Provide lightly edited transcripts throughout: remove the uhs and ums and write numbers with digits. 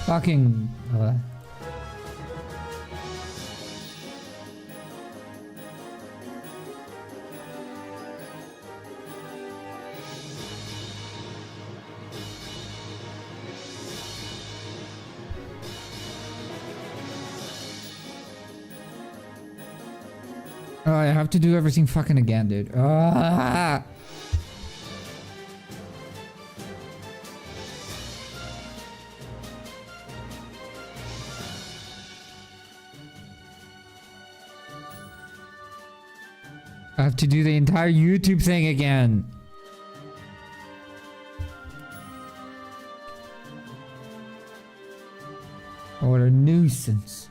Fucking... Oh, I have to do everything fucking again, dude. Ah! I have to do the entire YouTube thing again. What a nuisance.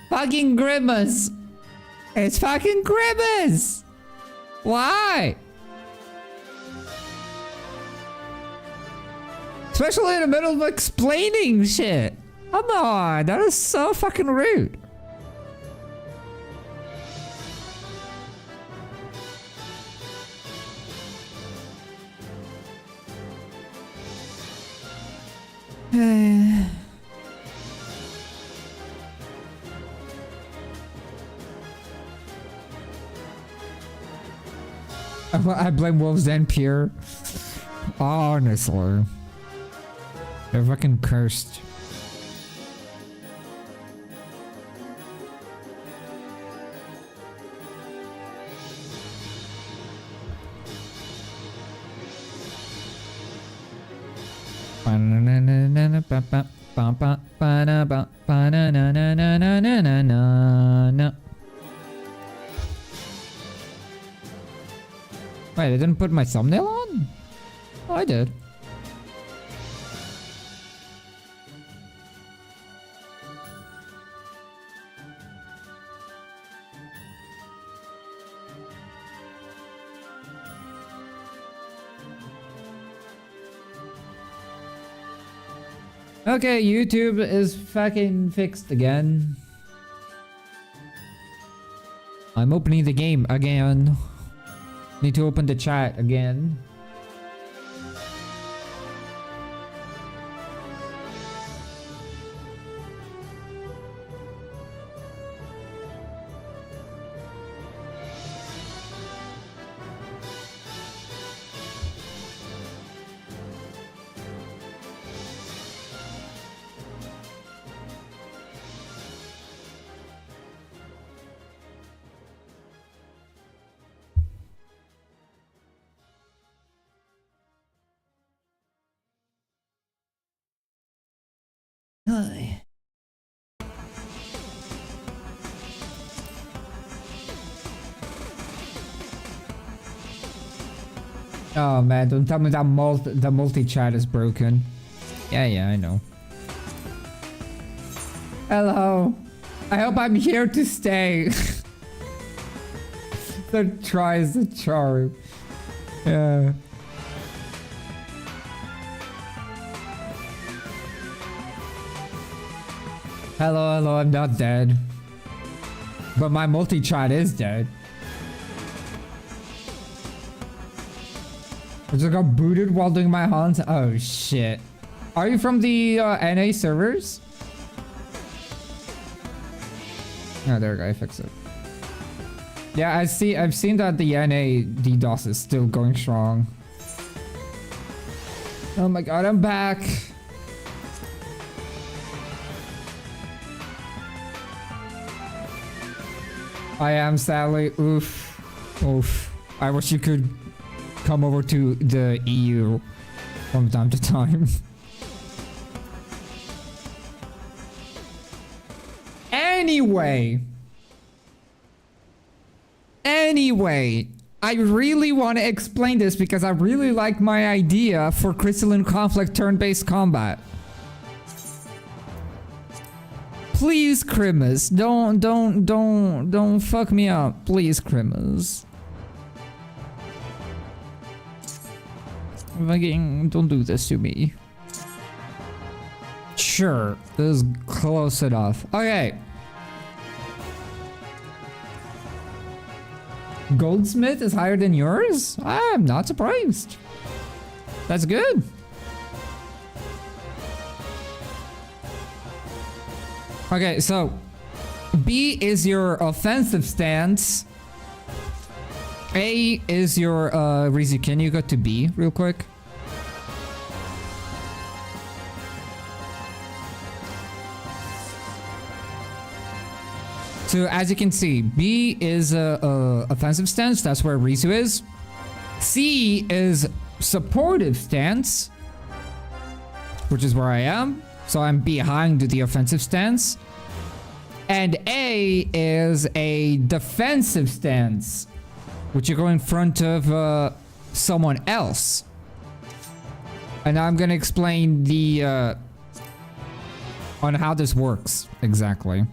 Fucking Crimmas! It's fucking Crimmas! Why? Especially in the middle of explaining shit. Come on, that is so fucking rude. I blame Wolves and Pure. Honestly. They're fucking cursed. Wait, I didn't put my thumbnail on? Oh, I did. Okay, YouTube is fucking fixed again. I'm opening the game again. Need to open the chat again. Hi. Oh man, don't tell me that the multi-chat is broken. Yeah, I know. Hello. I hope I'm here to stay. That tries the charm. Yeah. Hello, I'm not dead. But my multi-chat is dead. I just got booted while doing my hunts. Oh shit. Are you from the NA servers? Oh, there we go, I fixed it. Yeah, I've seen that the NA DDoS is still going strong. Oh my god, I'm back. I am sadly. Oof. Oof. I wish you could come over to the EU from time to time. Anyway, I really want to explain this because I really like my idea for Crystalline Conflict turn-based combat. Please, Crimmas, don't fuck me up. Please, Crimmas. Fucking don't do this to me. Sure, this is close enough. Okay. Goldsmith is higher than yours? I'm not surprised. That's good. Okay, so B is your offensive stance. A is your Rizu. Can you go to B real quick? So as you can see, B is a offensive stance. That's where Rizu is. C is supportive stance, which is where I am. So I'm behind the offensive stance. And A is a defensive stance, which you go in front of someone else. And I'm gonna explain the on how this works exactly.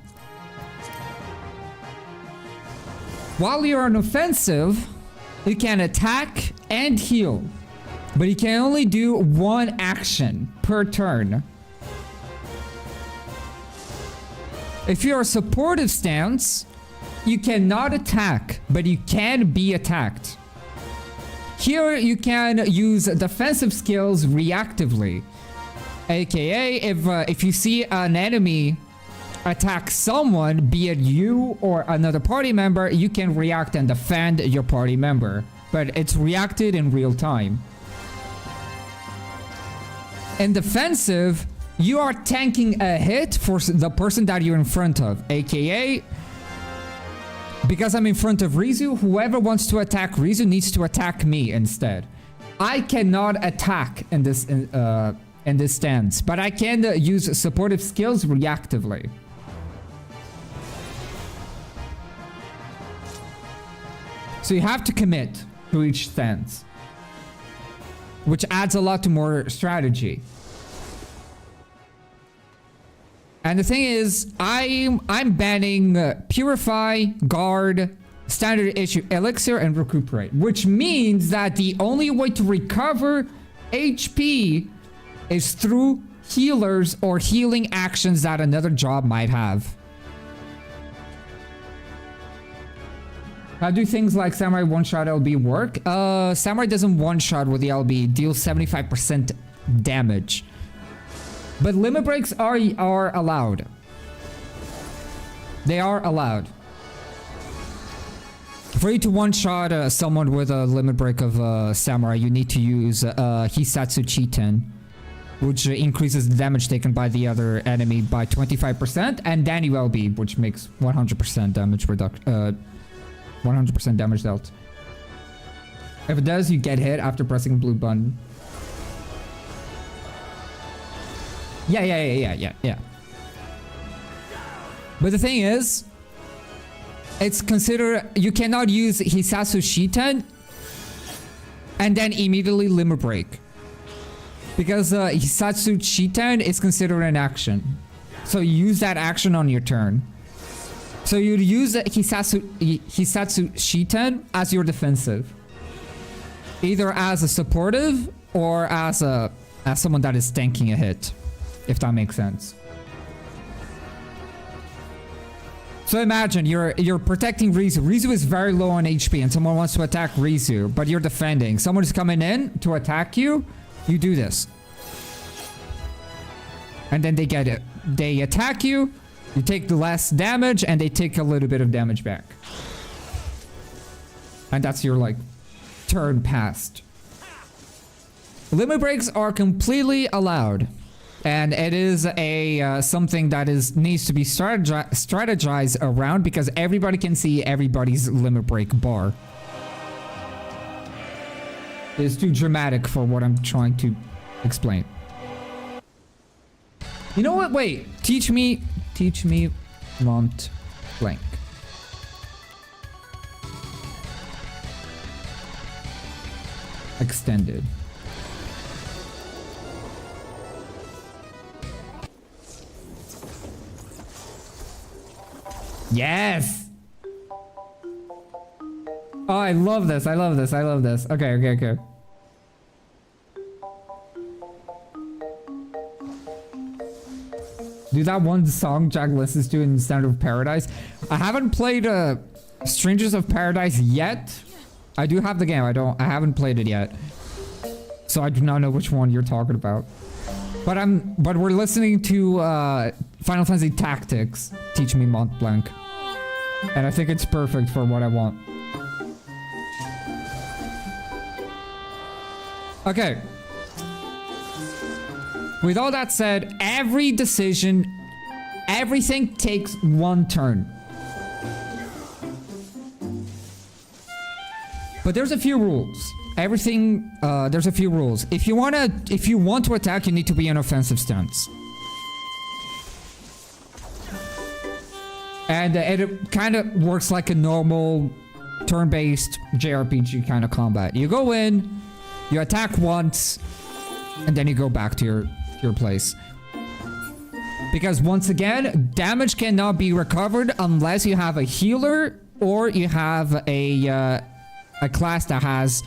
While you're on offensive, you can attack and heal, but you can only do one action per turn. If you're a supportive stance, you cannot attack, but you can be attacked. Here you can use defensive skills reactively. AKA, if you see an enemy attack someone, be it you or another party member, you can react and defend your party member. But it's reacted in real time. In defensive, you are tanking a hit for the person that you're in front of. AKA, because I'm in front of Rizu, whoever wants to attack Rizu needs to attack me instead. I cannot attack in this stance, but I can use supportive skills reactively. So you have to commit to each stance, which adds a lot to more strategy. And the thing is, I'm banning Purify, Guard, Standard Issue Elixir, and Recuperate, which means that the only way to recover HP is through healers or healing actions that another job might have. How do things like Samurai one-shot LB work? Samurai doesn't one-shot with the LB, deals 75% damage. But limit breaks are allowed. They are allowed. For you to one-shot someone with a limit break of Samurai, you need to use Hisatsu Chiten, which increases the damage taken by the other enemy by 25%, and Danny LB, which makes 100% damage reduction. 100% damage dealt. If it does, you get hit after pressing blue button. Yeah. But the thing is, it's considered, you cannot use Hisatsu Shiten and then immediately limit break, because Hisatsu Shiten is considered an action. So you use that action on your turn. So you'd use Hisatsu Shiten as your defensive, either as a supportive or as someone that is tanking a hit, if that makes sense. So imagine you're protecting Rizu. Rizu is very low on HP and someone wants to attack Rizu, but you're defending. Someone is coming in to attack you, you do this. And then they get it. They attack you, you take the less damage, and they take a little bit of damage back. And that's your, like, turn passed. Limit breaks are completely allowed. And it is a something that needs to be strategized around, because everybody can see everybody's limit break bar. It's too dramatic for what I'm trying to explain. You know what? Wait. Teach me Mont Blanc. Extended. Yes! Oh, I love this. I love this. I love this. Okay. Do that one song Jack listens to in Sound of Paradise. I haven't played Strangers of Paradise yet. I do have the game. I haven't played it yet. so I do not know which one you're talking about. But we're listening to Final Fantasy Tactics, Teach Me Mont Blanc. And I think it's perfect for what I want. Okay. With all that said, every decision, everything takes one turn. But there's a few rules. Everything, there's a few rules. If you want to attack, you need to be in offensive stance. And it kind of works like a normal turn-based JRPG kind of combat. You go in, you attack once, and then you go back to your place. Because once again, damage cannot be recovered unless you have a healer or you have a class that has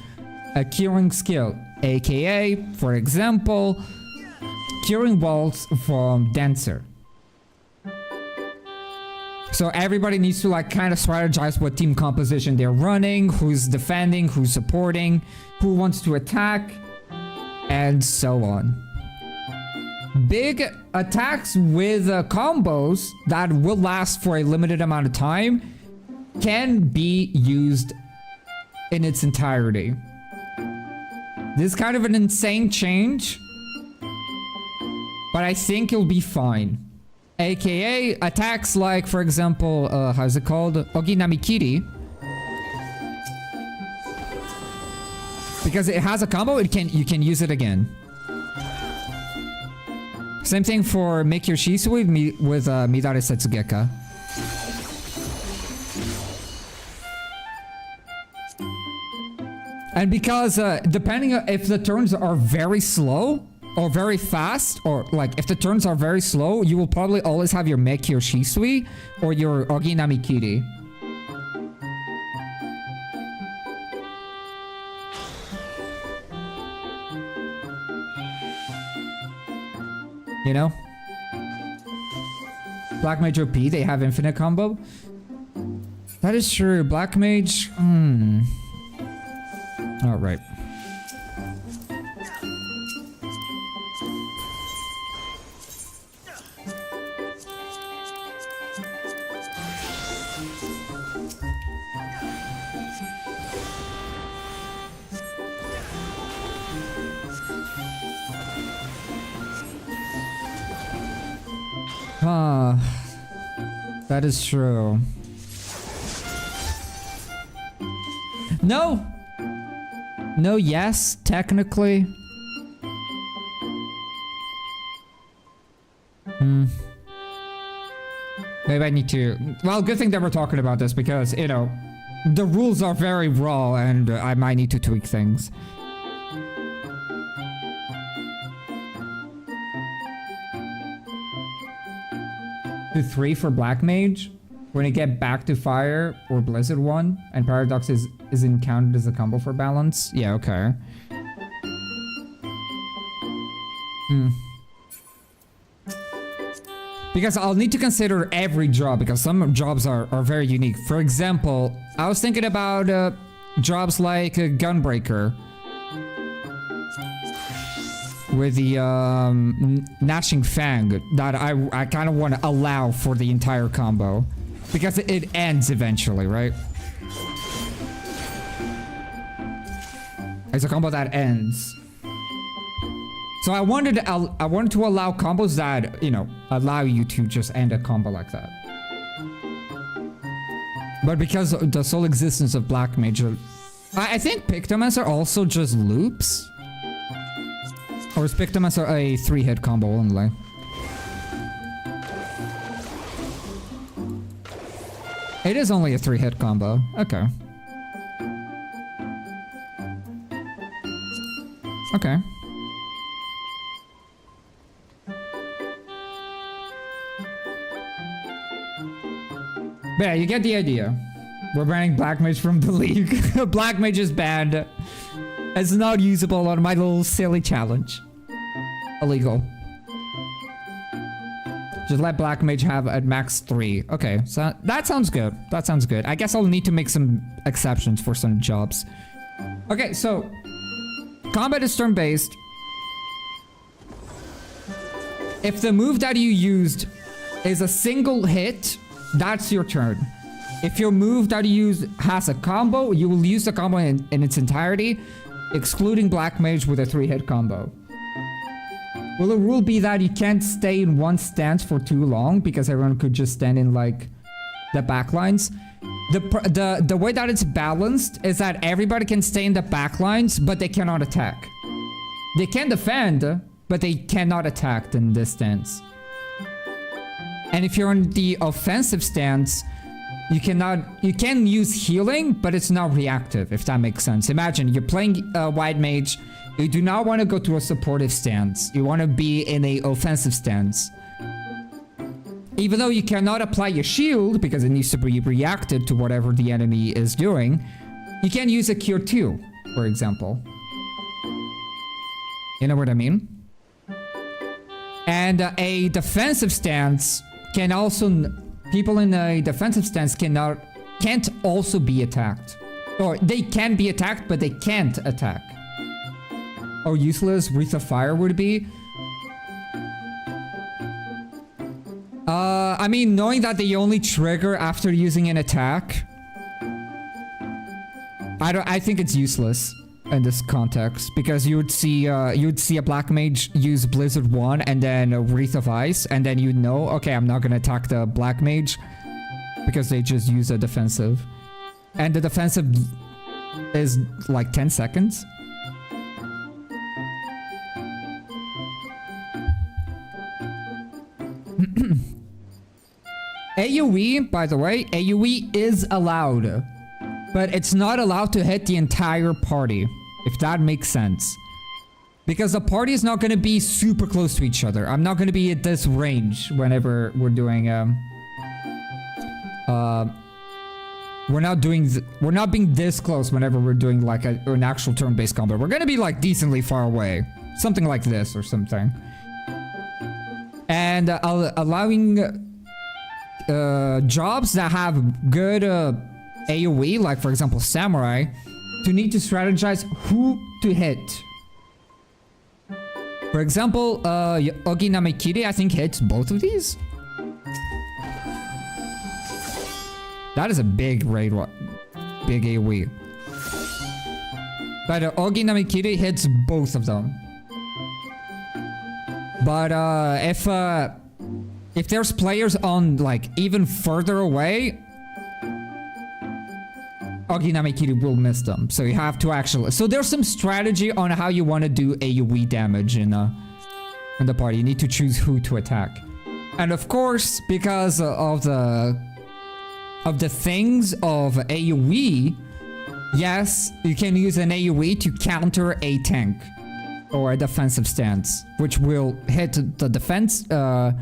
a curing skill, aka, for example, curing walls from Dancer. So everybody needs to like kind of strategize what team composition they're running, who's defending, who's supporting, who wants to attack, and so on. Big attacks with combos that will last for a limited amount of time can be used in its entirety. This is kind of an insane change, but I think you'll be fine. AKA attacks like, for example, how's it called? Oginamikiri. Because it has a combo, you can use it again. Same thing for Make Your Shisui with Midare Setsugeka. And because depending on if the turns are very slow or very fast, or like if the turns are very slow, you will probably always have your Make Your Shisui or your Oginamikiri. You know? Black Mage OP, they have infinite combo. That is true. Black Mage, Alright. That is true. No! No, yes, technically. Maybe I need to... Well, good thing that we're talking about this because, you know, the rules are very raw and I might need to tweak things. To 3 for Black Mage. When you get back to Fire or Blizzard 1 and Paradox is encountered as a combo for balance. Yeah, okay. Because I'll need to consider every job because some jobs are very unique. For example, I was thinking about jobs like Gunbreaker. With the Gnashing Fang that I kind of want to allow for the entire combo. Because it ends eventually, right? It's a combo that ends. So I wanted to allow combos that, you know, allow you to just end a combo like that. But because of the sole existence of Black Mage, I think Pictomancer also just loops. Or is Pictomancer a 3-hit combo only? It is only a 3-hit combo. Okay. Okay. But yeah, you get the idea. We're banning Black Mage from the league. Black Mage is banned. It's not usable on my little silly challenge. Illegal. Just let Black Mage have at max 3. Okay, so that sounds good. That sounds good. I guess I'll need to make some exceptions for some jobs. Okay, so combat is turn-based. If the move that you used is a single hit, that's your turn. If your move that you use has a combo, you will use the combo in its entirety, excluding Black Mage with a 3-hit combo. Will the rule be that you can't stay in one stance for too long because everyone could just stand in like the backlines? The way that it's balanced is that everybody can stay in the backlines, but they cannot attack. They can defend, but they cannot attack in this stance. And if you're in the offensive stance, you can use healing, but it's not reactive, if that makes sense. Imagine you're playing White Mage, you do not want to go to a supportive stance. You want to be in a offensive stance. Even though you cannot apply your shield, because it needs to be reacted to whatever the enemy is doing, you can use a Cure 2, for example. You know what I mean? And a defensive stance can also... People in a defensive stance can't also be attacked. Or they can be attacked, but they can't attack. Or useless Wreath of Fire would be. I mean, knowing that they only trigger after using an attack, I think it's useless in this context, because you would see a Black Mage use Blizzard 1 and then a Wreath of Ice, and then you'd know, okay, I'm not gonna attack the Black Mage because they just use a defensive, and the defensive is like 10 seconds. AoE, by the way, AoE is allowed, but it's not allowed to hit the entire party, if that makes sense. Because the party is not going to be super close to each other. I'm not going to be at this range whenever we're doing we're not being this close whenever we're doing like an actual turn-based combat. We're going to be like decently far away, something like this or something. And allowing jobs that have good AoE, like for example Samurai, to need to strategize who to hit. For example, Ogi Namekiri I think hits both of these. That is a big raid, big AoE. But Ogi Namekiri hits both of them. But if there's players on like even further away, Ogi Namekiri will miss them. So you have to actually... So there's some strategy on how you want to do AoE damage in the party. You need to choose who to attack. And of course, because of the things of AoE, yes, you can use an AoE to counter a tank or a defensive stance, which will hit the defense, the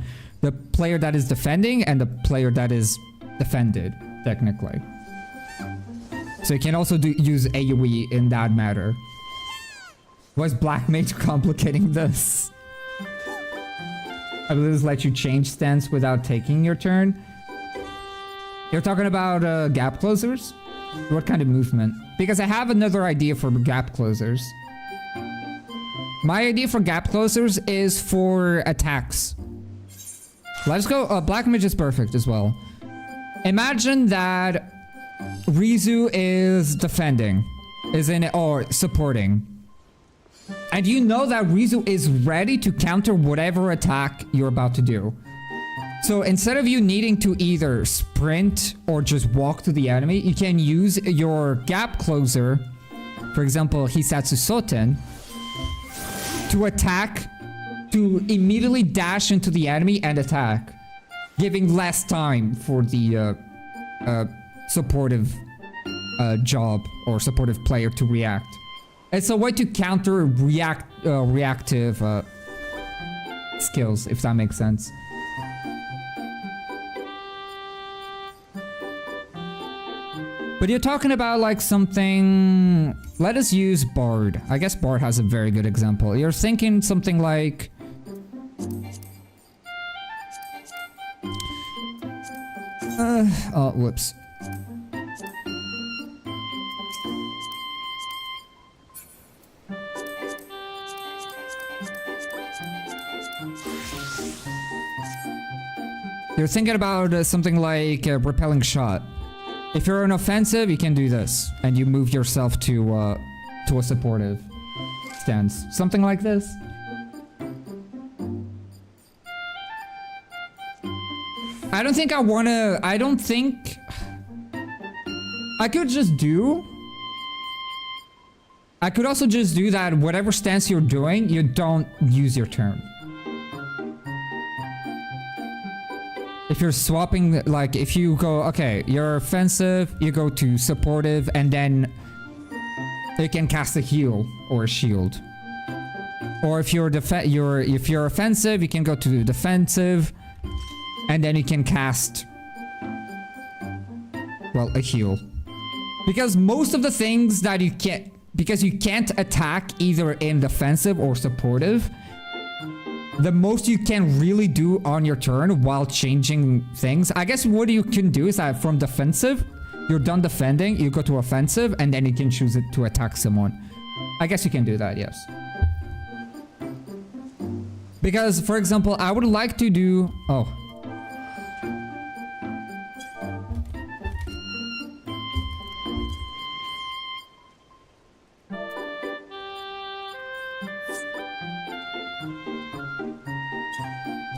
player that is defending and the player that is defended, technically. So you can also use AoE in that matter. Was Black Mage complicating this? Abilities let you change stance without taking your turn. You're talking about gap closers? What kind of movement? Because I have another idea for gap closers. My idea for gap closers is for attacks. Let's go. Black Mage is perfect as well. Imagine that Rizu is defending, or supporting. And you know that Rizu is ready to counter whatever attack you're about to do. So instead of you needing to either sprint or just walk to the enemy, you can use your gap closer, for example, Hisatsu Soten, to attack, to immediately dash into the enemy and attack, giving less time for the supportive job or supportive player to react. It's a way to counter reactive skills, if that makes sense. But you're talking about like something... Let us use Bard. I guess Bard has a very good example. You're thinking something like... oh, whoops. You're thinking about something like a repelling shot. If you're an offensive, you can do this, and you move yourself to a supportive stance. Something like this. I don't think I wanna. I don't think I could just do. I could also just do that. Whatever stance you're doing, you don't use your turn. If you're swapping, like if you go, okay, you're offensive, you go to supportive, and then you can cast a heal or a shield. Or if you're if you're offensive, you can go to defensive, and then you can cast, well, a heal. Because most of the things that you can't, because you can't attack either in defensive or supportive. The most you can really do on your turn while changing things, I guess what you can do is that from defensive, you're done defending, you go to offensive, and then you can choose it to attack someone. I guess you can do that, yes. Because, for example, I would like to do... Oh.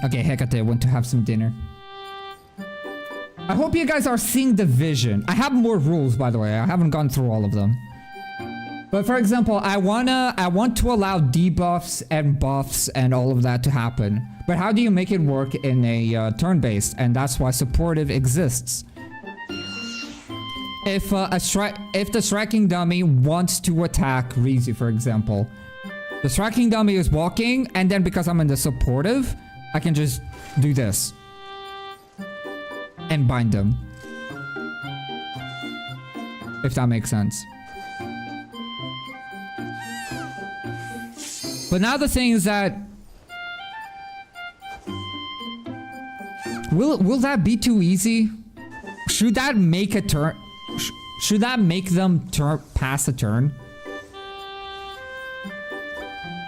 Okay, Hecate, I want to have some dinner. I hope you guys are seeing the vision. I have more rules, by the way. I haven't gone through all of them. But for example, I want to allow debuffs and buffs and all of that to happen. But how do you make it work in a turn-based? And that's why supportive exists. If the striking dummy wants to attack Rizu, for example, the striking dummy is walking, and then because I'm in the supportive, I can just do this and bind them. If that makes sense. But now the thing is that will that be too easy? Should that make a turn? Should that make them pass a turn?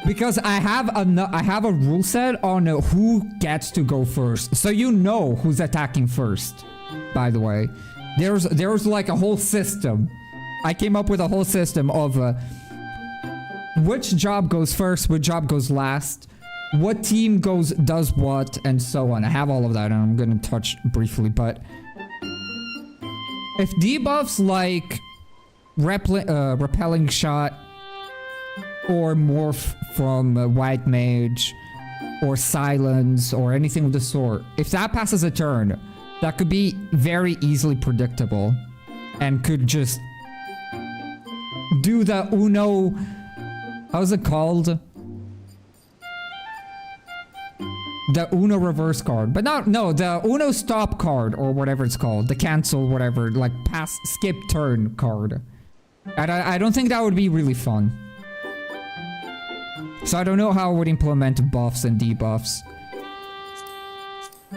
Because I have a rule set on who gets to go first, so you know who's attacking first. By the way, there's like a whole system. I came up with a whole system of which job goes first, which job goes last, what team does what, and so on. I have all of that, and I'm gonna touch briefly. But if debuffs like repelling shot, or morph from white mage, or silence, or anything of the sort, if that passes a turn, that could be very easily predictable, and could just do the Uno. How's it called? The Uno reverse card. But no, the Uno stop card, or whatever it's called. The cancel, whatever, like skip turn card. And I don't think that would be really fun. So I don't know how I would implement buffs and debuffs.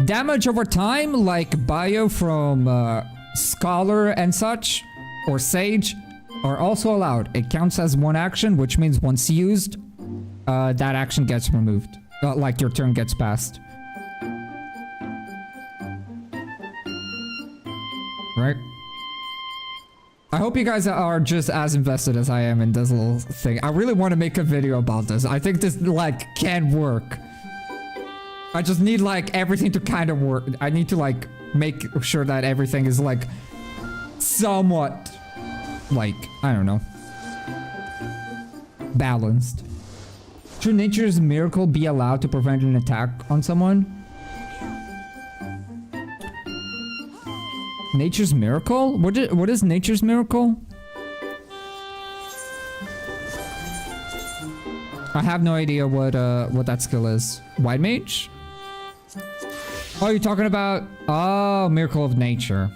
Damage over time, like Bio from Scholar and such, or Sage, are also allowed. It counts as one action, which means once used, that action gets removed. Like your turn gets passed. Right? I hope you guys are just as invested as I am in this little thing. I really want to make a video about this. I think this, like, can work. I just need, like, everything to kind of work. I need to, like, make sure that everything is, like, somewhat, like, I don't know, balanced. Should Nature's Miracle be allowed to prevent an attack on someone? Nature's Miracle? What is Nature's Miracle? I have no idea what that skill is. White Mage? Oh, you're talking about... Oh, Miracle of Nature.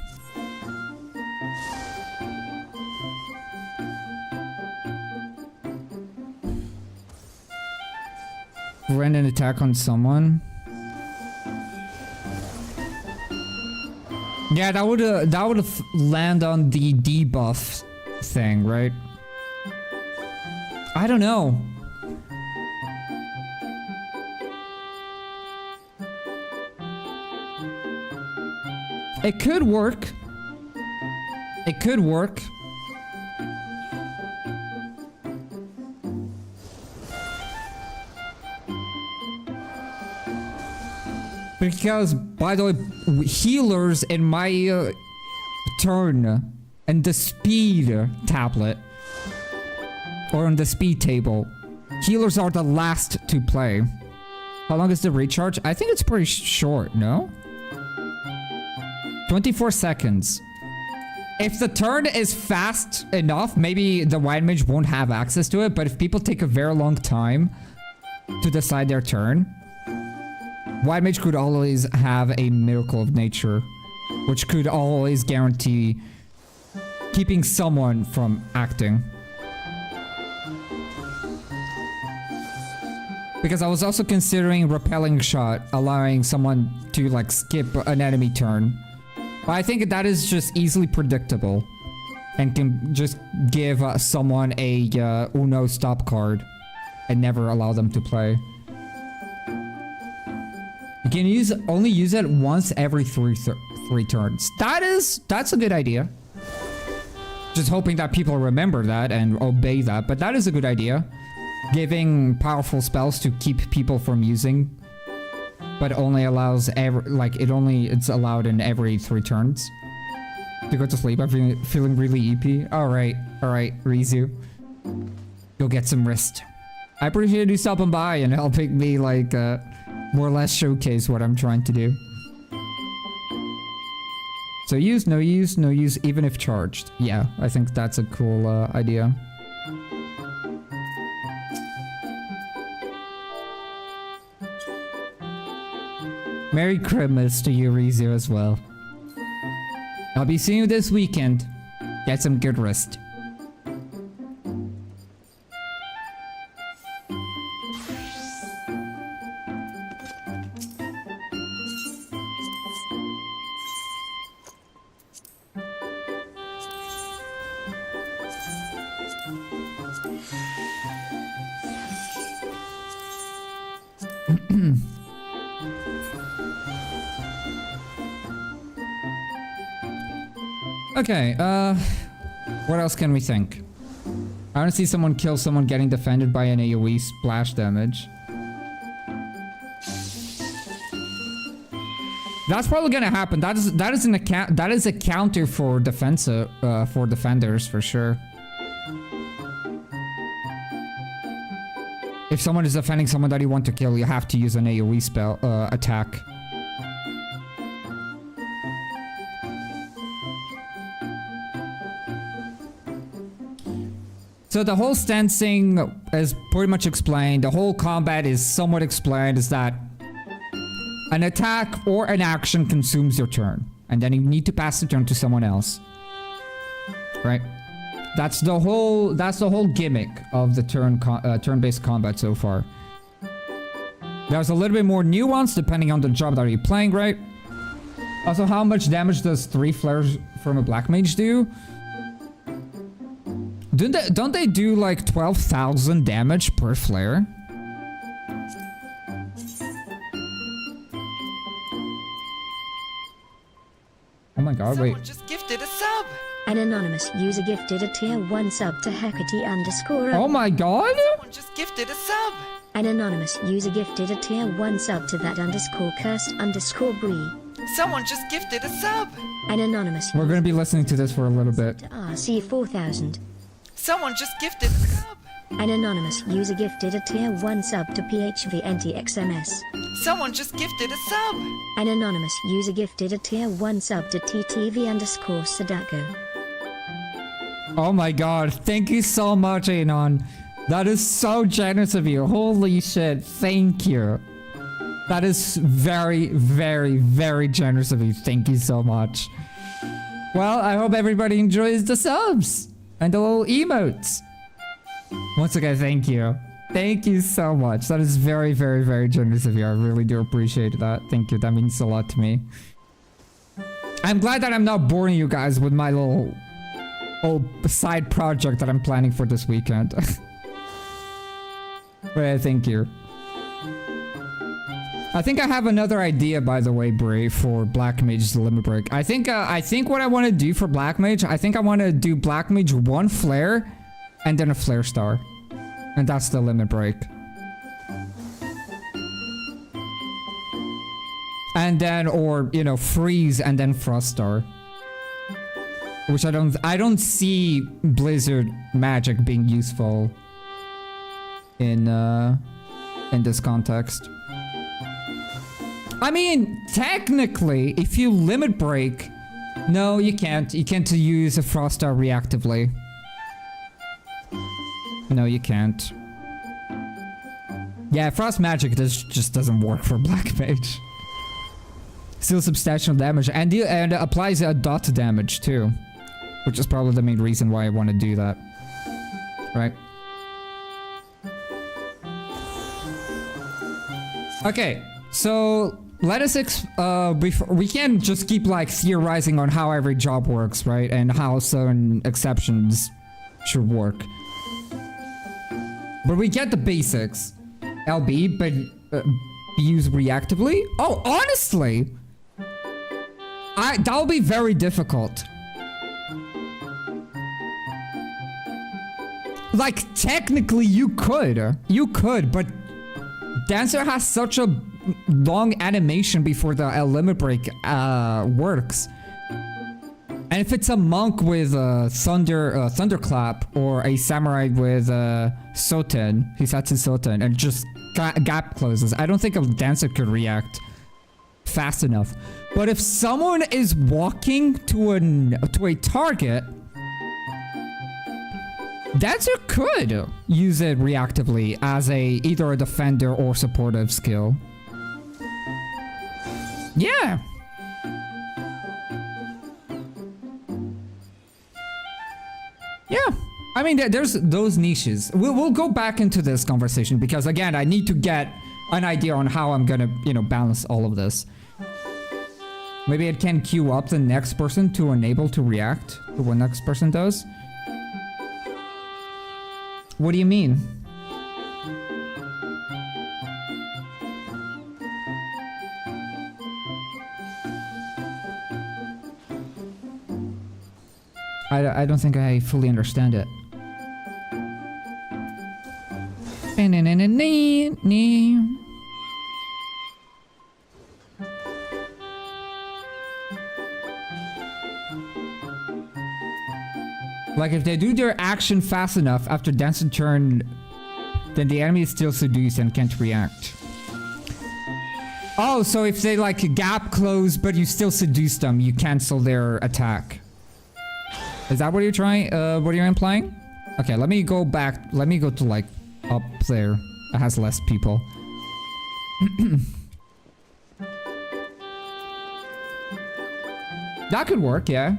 Prevent an attack on someone. Yeah, that would land on the debuff thing, right? I don't know. It could work. It could work. Because, by the way, healers in my turn and the speed tablet or on the speed table, healers are the last to play. How long is the recharge? I think it's pretty short, no? 24 seconds. If the turn is fast enough, maybe the Wide Mage won't have access to it, but if people take a very long time to decide their turn, Wide Mage could always have a Miracle of Nature, which could always guarantee keeping someone from acting. Because I was also considering Repelling Shot, allowing someone to like skip an enemy turn. But I think that is just easily predictable and can just give someone a Uno stop card and never allow them to play. You can only use it once every three turns. That's a good idea. Just hoping that people remember that and obey that, but that is a good idea. Giving powerful spells to keep people from using, but only allows it's allowed in every 3 turns. To go to sleep, I'm feeling really EP. Alright, Rizu. Go get some rest. I appreciate you stopping by and helping me like more or less showcase what I'm trying to do. So use, no use, even if charged. Yeah, I think that's a cool idea. Merry Crimmas to you, Rizu, as well. I'll be seeing you this weekend. Get some good rest. Okay, what else can we think? I want to see someone kill someone getting defended by an AoE splash damage. That's probably gonna happen. That is a counter for for defenders for sure. If someone is defending someone that you want to kill, you have to use an AoE spell attack. So the whole stancing is pretty much explained. The whole combat is somewhat explained. Is that an attack or an action consumes your turn, and then you need to pass the turn to someone else. Right? That's the whole gimmick of the turn-based combat so far. There's a little bit more nuance depending on the job that you're playing, right? Also, how much damage does 3 flares from a Black Mage do? Don't they do like 12,000 damage per flare? Oh my god, wait. Someone just gifted a sub! An anonymous user gifted a tier 1 sub to Hecate_. Oh my god! Someone just gifted a sub! An anonymous user gifted a tier 1 sub to that_cursed_Bree. Someone just gifted a sub! An anonymous We're gonna be listening to this for a little bit. to RC4000. Someone just gifted a sub! An anonymous user gifted a tier 1 sub to PHVNTXMS. Someone just gifted a sub! An anonymous user gifted a tier 1 sub to TTV_Sadako. Oh my god, thank you so much, Anon. That is so generous of you. Holy shit, thank you. That is very, very, very generous of you. Thank you so much. Well, I hope everybody enjoys the subs and the little emotes. Once again, thank you. Thank you so much. That is very, very, very generous of you. I really do appreciate that. Thank you. That means a lot to me. I'm glad that I'm not boring you guys with my little side project that I'm planning for this weekend. But thank you. I think I have another idea, by the way, Bray, for Black Mage's limit break. I think what I want to do for Black Mage, I think I want to do Black Mage 1 flare and then a flare star. And that's the limit break. And then, or, you know, freeze and then frost star. Which I don't see Blizzard magic being useful in this context. I mean, technically, if you limit break, no, you can't. You can't use a frost star reactively. No, you can't. Yeah, frost magic just doesn't work for Black Mage. Still substantial damage, and applies a dot damage too, which is probably the main reason why I want to do that. Right? Okay, so let us we can't just keep like theorizing on how every job works, right? And how certain exceptions should work. But we get the basics. LB, but be used reactively? Oh, honestly, that'll be very difficult. Like, technically you could, but Dancer has such a long animation before the limit break works. And if it's a monk with thunderclap or a samurai with Soten, Hisatsu Soten, and just gap closes, I don't think a Dancer could react fast enough. But if someone is walking to a target, Dancer could use it reactively as either a defender or supportive skill. Yeah. Yeah. I mean, there's those niches. We'll go back into this conversation because, again, I need to get an idea on how I'm gonna, you know, balance all of this. Maybe it can queue up the next person to enable to react to what next person does. What do you mean? I don't think I fully understand it. Like, if they do their action fast enough after Dancer turn, then the enemy is still seduced and can't react. Oh, so if they, like, gap close, but you still seduce them, you cancel their attack. Is that what you're trying, what you're implying? Okay, let me go back, let me go to, like, up there. It has less people. That could work, yeah.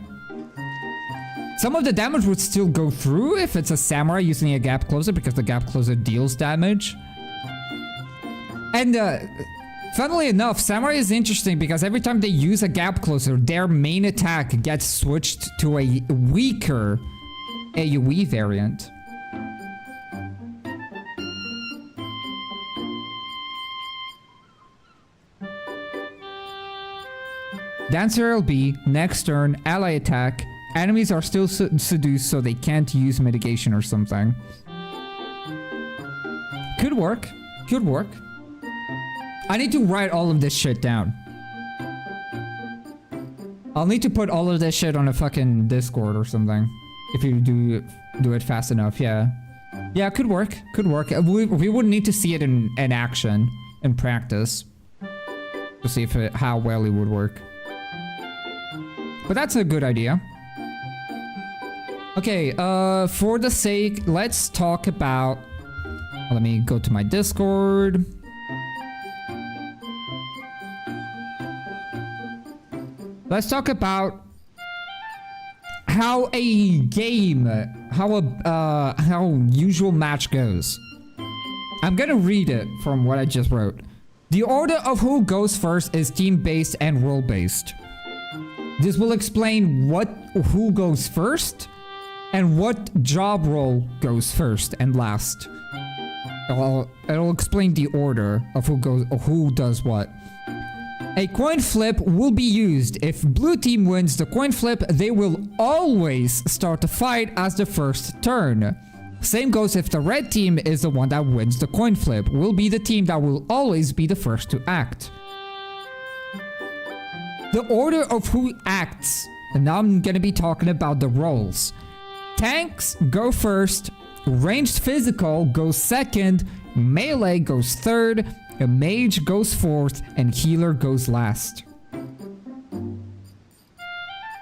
Some of the damage would still go through if it's a samurai using a gap closer, because the gap closer deals damage. And funnily enough, samurai is interesting because every time they use a gap closer, their main attack gets switched to a weaker AoE variant. Dancer LB, next turn, ally attack. Enemies are still seduced, so they can't use mitigation or something. Could work. Could work. I need to write all of this shit down. I'll need to put all of this shit on a fucking Discord or something. If you do it fast enough, yeah. Yeah, could work. Could work. We would need to see it in action, in practice. To see how well it would work. But that's a good idea. Okay, for the sake, let's talk about... Let me go to my Discord. Let's talk about how a game, how usual match goes. I'm gonna read it from what I just wrote. The order of who goes first is team-based and role-based. This will explain who goes first and what job role goes first and last. It'll explain the order of who does what. A coin flip will be used. If blue team wins the coin flip, they will always start the fight as the first turn. Same goes if the red team is the one that wins the coin flip, will be the team that will always be the first to act. The order of who acts, and now I'm gonna be talking about the roles. Tanks go first, ranged physical goes second, melee goes third, a mage goes fourth, and healer goes last.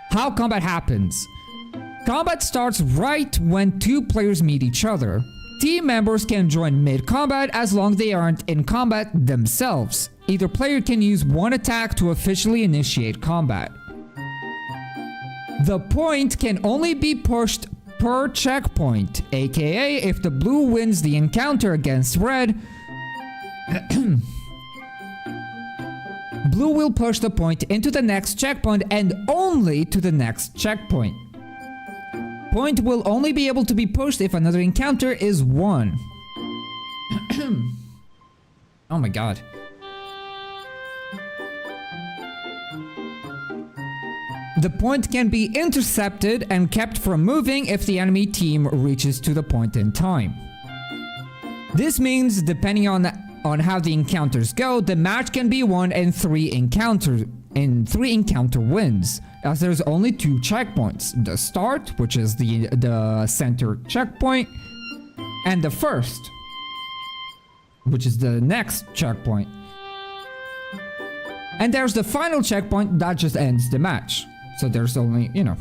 How combat happens. Combat starts right when two players meet each other. Team members can join mid-combat as long as they aren't in combat themselves. Either player can use one attack to officially initiate combat. The point can only be pushed per checkpoint, aka if the blue wins the encounter against red, blue will push the point into the next checkpoint and only to the next checkpoint. Point will only be able to be pushed if another encounter is won. Oh my god. The point can be intercepted and kept from moving if the enemy team reaches to the point in time. This means, depending on how the encounters go, the match can be won in three encounter wins, as there's only two checkpoints: the start, which is the center checkpoint, and the first, which is the next checkpoint. And there's the final checkpoint that just ends the match. So there's only, you know,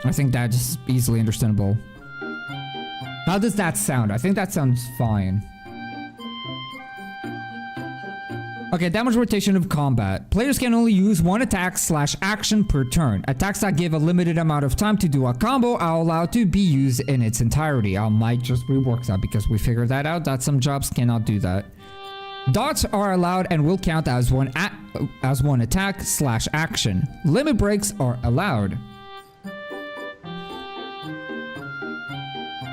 I think that's easily understandable. How does that sound? I think that sounds fine. Okay, damage rotation of combat. Players can only use one attack / action per turn. Attacks that give a limited amount of time to do a combo are allowed to be used in its entirety. I might just rework that because we figured that out, that some jobs cannot do that. Dots are allowed and will count as one attack / action. Limit breaks are allowed.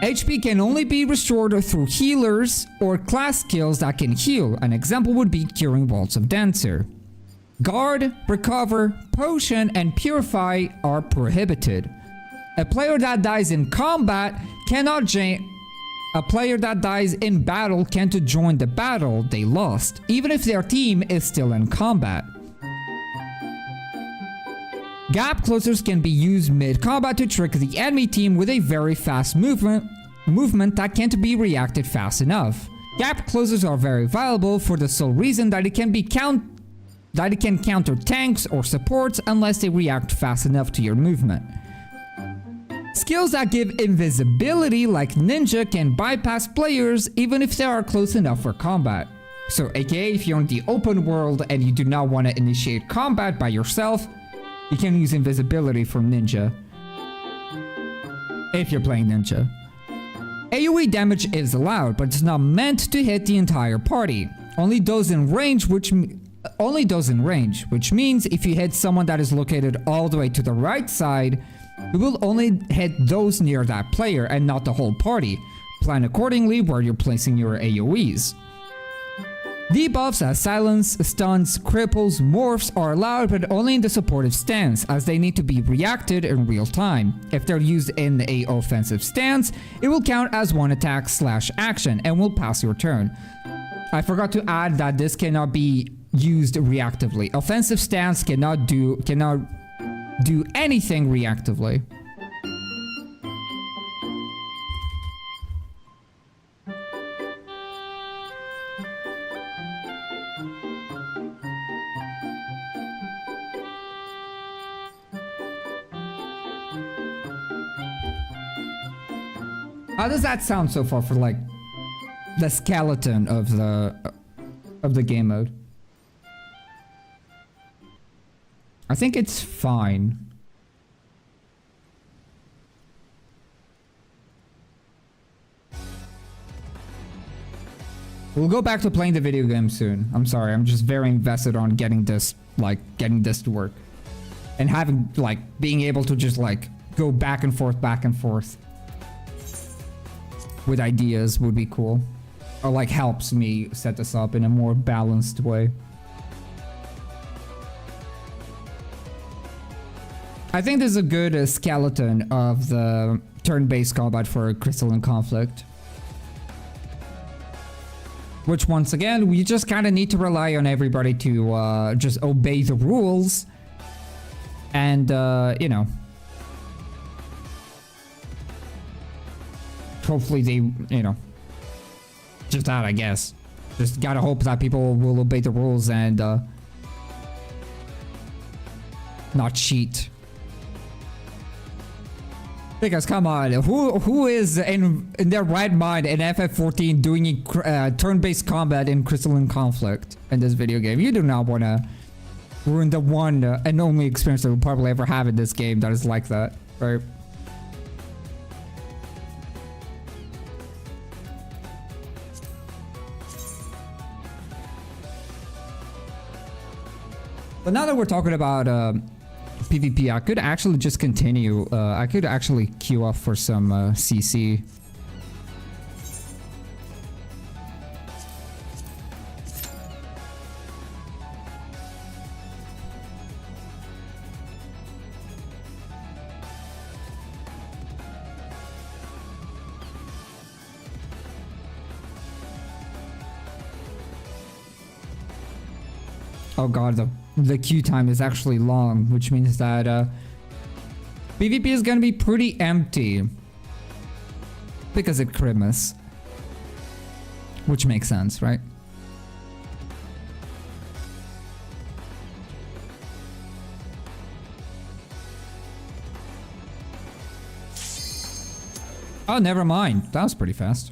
HP can only be restored through healers or class skills that can heal. An example would be Curing Waltz of Dancer. Guard, Recover, Potion, and Purify are prohibited. A player that dies in combat cannot A player that dies in battle can't join the battle they lost, even if their team is still in combat. Gap closers can be used mid-combat to trick the enemy team with a very fast movement that can't be reacted fast enough. Gap closers are very valuable for the sole reason that it can counter tanks or supports unless they react fast enough to your movement. Skills that give invisibility, like Ninja, can bypass players even if they are close enough for combat. So aka if you're in the open world and you do not want to initiate combat by yourself, you can use invisibility from Ninja. If you're playing Ninja. AoE damage is allowed, but it's not meant to hit the entire party. Only those in range, which means if you hit someone that is located all the way to the right side, you will only hit those near that player and not the whole party. Plan accordingly where you're placing your AoEs. Debuffs as silence, stuns, cripples, morphs are allowed, but only in the supportive stance, as they need to be reacted in real time. If they're used in a offensive stance, it will count as one attack / action and will pass your turn. I forgot to add that this cannot be used reactively. Offensive stance cannot do anything reactively. How does that sound so far for like the skeleton of the game mode? I think it's fine. We'll go back to playing the video game soon. I'm sorry, I'm just very invested on getting this to work. And having, being able to just, go back and forth. with ideas would be cool. Or like helps me set this up in a more balanced way. I think this is a good skeleton of the turn-based combat for Crystalline Conflict. Which once again, we just kind of need to rely on everybody to just obey the rules. And, you know. Hopefully they, you know. Just that, I guess. Just gotta hope that people will obey the rules and, not cheat. Because come on, who is in their right mind in FF14 doing turn-based combat in Crystalline Conflict in this video game? You do not want to ruin the one and only experience that we'll probably ever have in this game that is like that, right? But now that we're talking about PvP, I could actually just continue. I could actually queue up for some CC. Oh god, the queue time is actually long, which means that PvP is gonna be pretty empty because it Crimmas, which makes sense, right? Oh, never mind. That was pretty fast.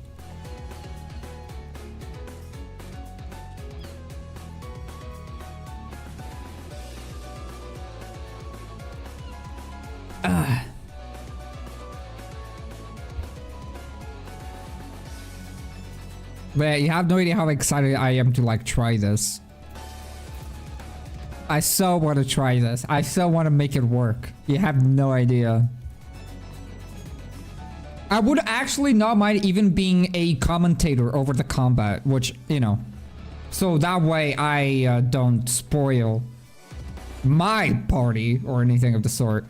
But you have no idea how excited I am to like try this. I so want to try this. I so want to make it work. You have no idea. I would actually not mind even being a commentator over the combat, which, you know, so that way I don't spoil my party or anything of the sort.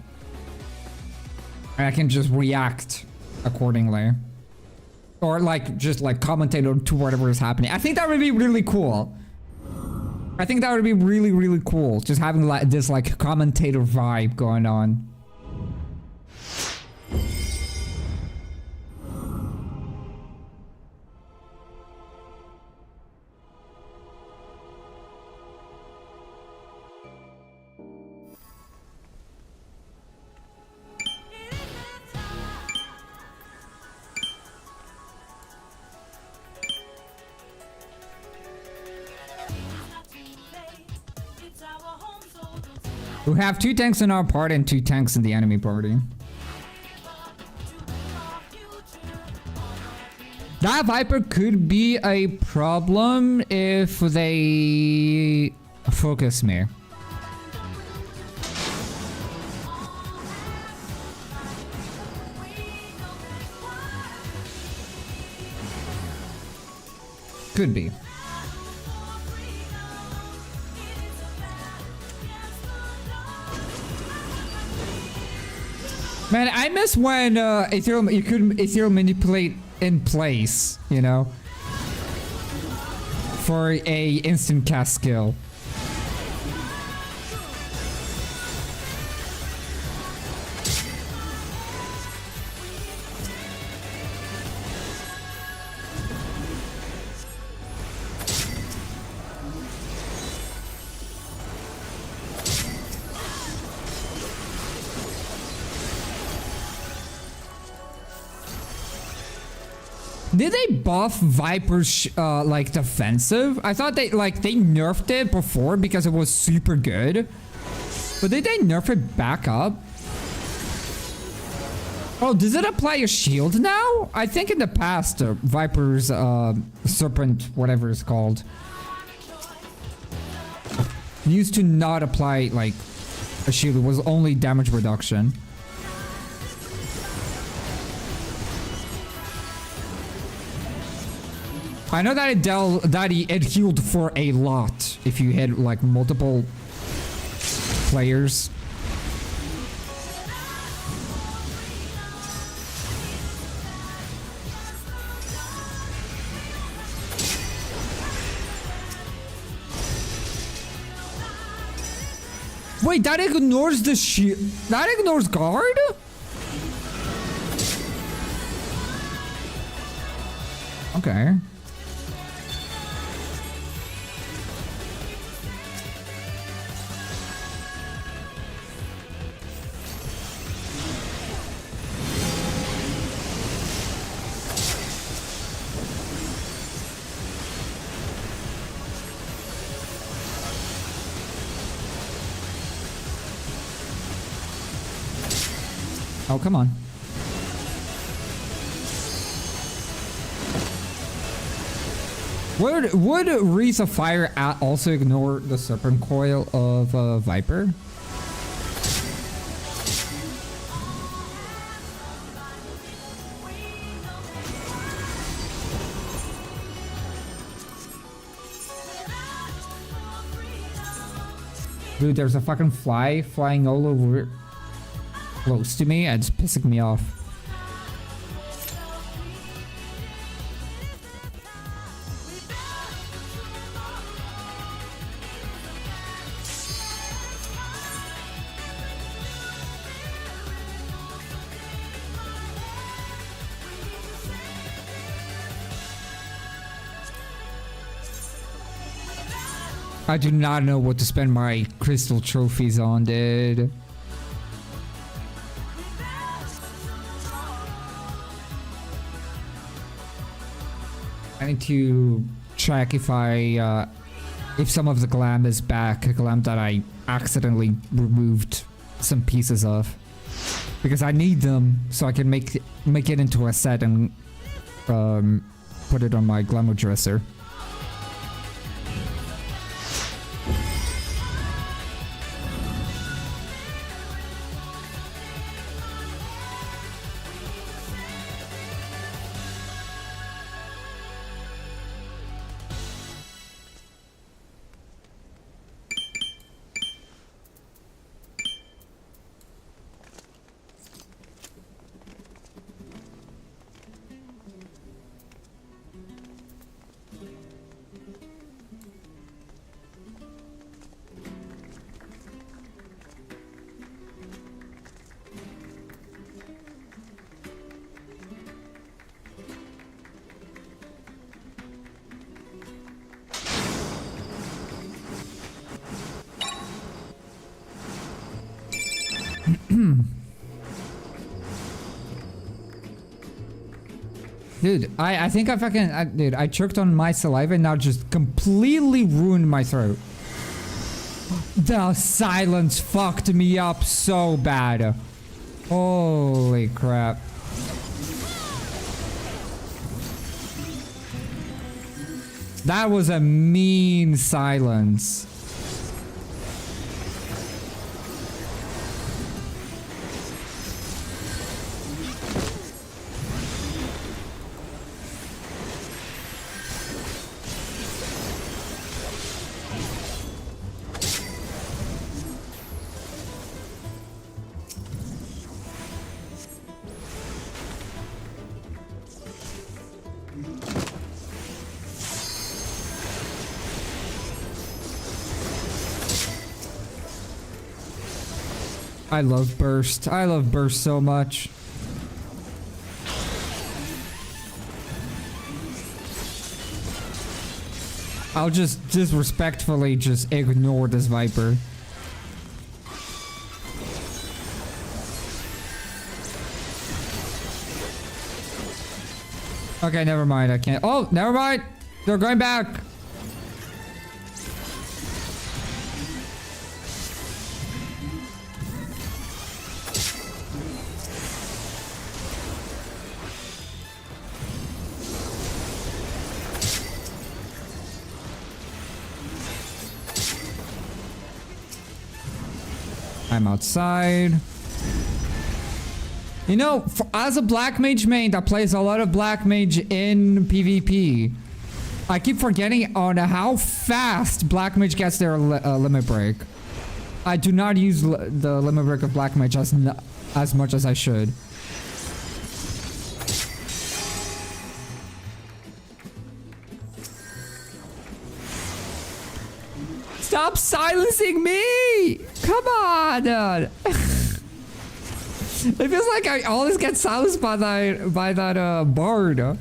And I can just react accordingly. Or like, just like commentate to whatever is happening. I think that would be really cool. I think that would be really, really cool. Just having like this like commentator vibe going on. We have 2 tanks in our party and 2 tanks in the enemy party. That Viper could be a problem if they focus me. Could be. Man, I miss when Ethereal, you could Ethereal manipulate in place, you know, for a instant cast skill. Did they buff Viper's like defensive? I thought they nerfed it before because it was super good. But did they nerf it back up? Oh, does it apply a shield now? I think in the past Viper's serpent, whatever it's called, used to not apply like a shield. It was only damage reduction. I know that it healed for a lot if you hit like multiple players. Wait, that ignores the shield. That ignores guard? Okay. Oh, come on. Would Wreath of Fire also ignore the Serpent Coil of Viper? Dude, there's a fucking fly flying all over close to me, and it's pissing me off. I do not know what to spend my crystal trophies on, dude. I need to check if some of the glam is back, a glam that I accidentally removed some pieces of, because I need them so I can make it into a set and put it on my glamour dresser. Dude, I think dude, I choked on my saliva and now just completely ruined my throat. The silence fucked me up so bad. Holy crap. That was a mean silence. I love burst. I love burst so much. I'll just respectfully just ignore this Viper. Okay, never mind. I can't. Oh, never mind. They're going back. I'm outside. You know, as a black mage main that plays a lot of black mage in PvP, I keep forgetting on how fast Black Mage gets their limit break. I do not use the limit break of Black Mage as much as I should. Stop silencing me! Come on! It feels like I always get silenced by that bard.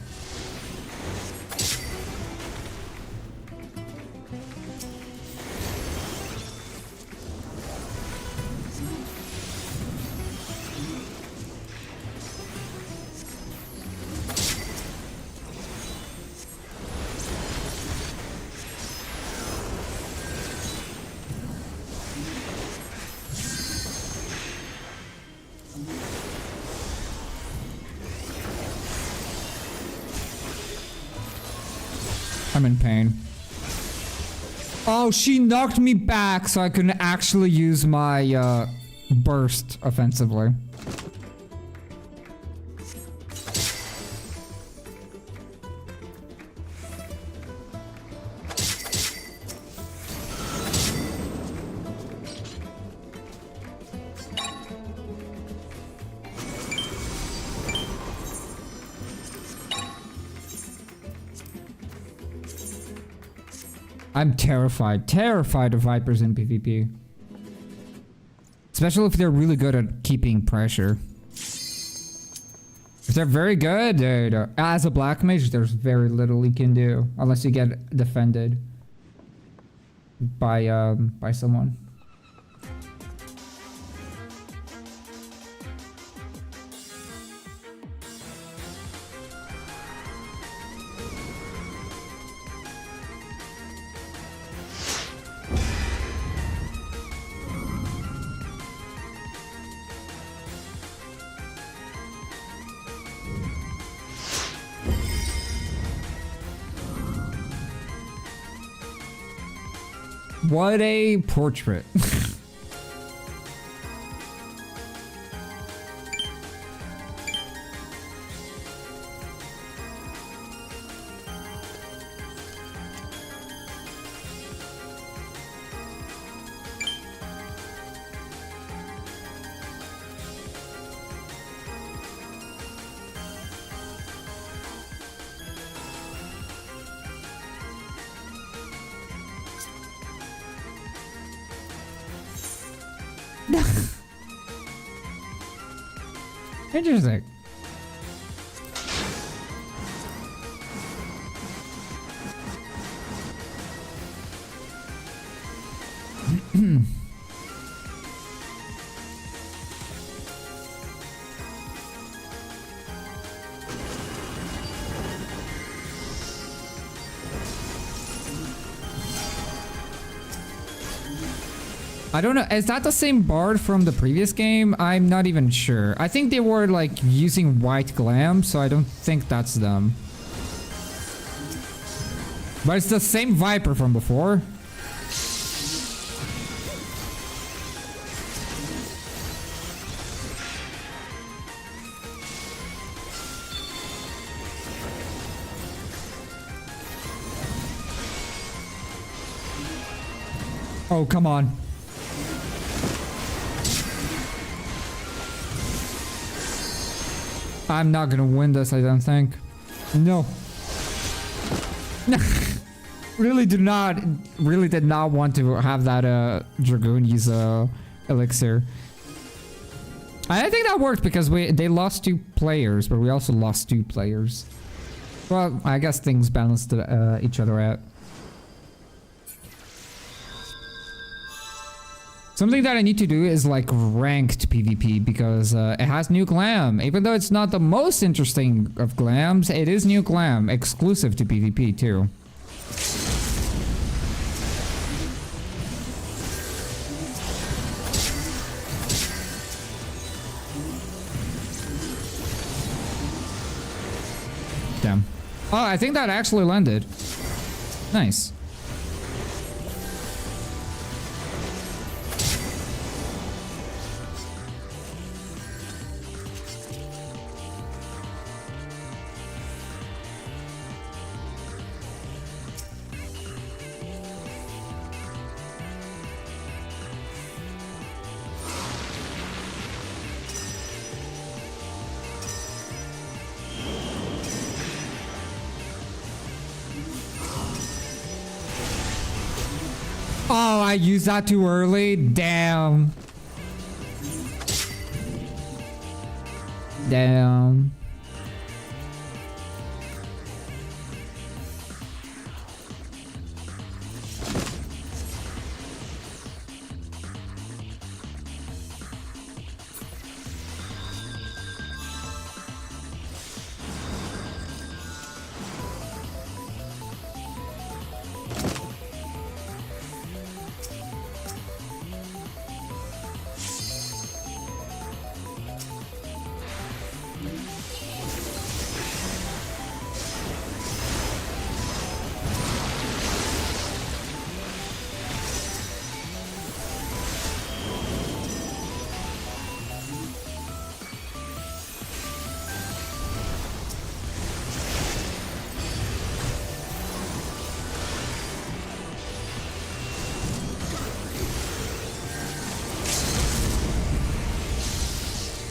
I'm in pain. Oh, she knocked me back so I couldn't actually use my burst offensively. I'm terrified of Vipers in PvP. Especially if they're really good at keeping pressure. If they're very good, dude, as a Black Mage, there's very little you can do. Unless you get defended by someone. What a portrait. Interesting. I don't know. Is that the same bard from the previous game? I'm not even sure. I think they were like using white glam, so I don't think that's them. But it's the same Viper from before. Oh, come on. I'm not gonna win this, I don't think. No. Really did not want to have that Dragoon use elixir. I think that worked because they lost 2 players, but we also lost 2 players. Well, I guess things balanced each other out. Something that I need to do is like ranked PvP because it has new glam. Even though it's not the most interesting of glams, it is new glam, exclusive to PvP too. Damn. Oh, I think that actually landed. Nice. I used that too early? Damn. Damn.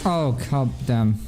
Oh, god damn.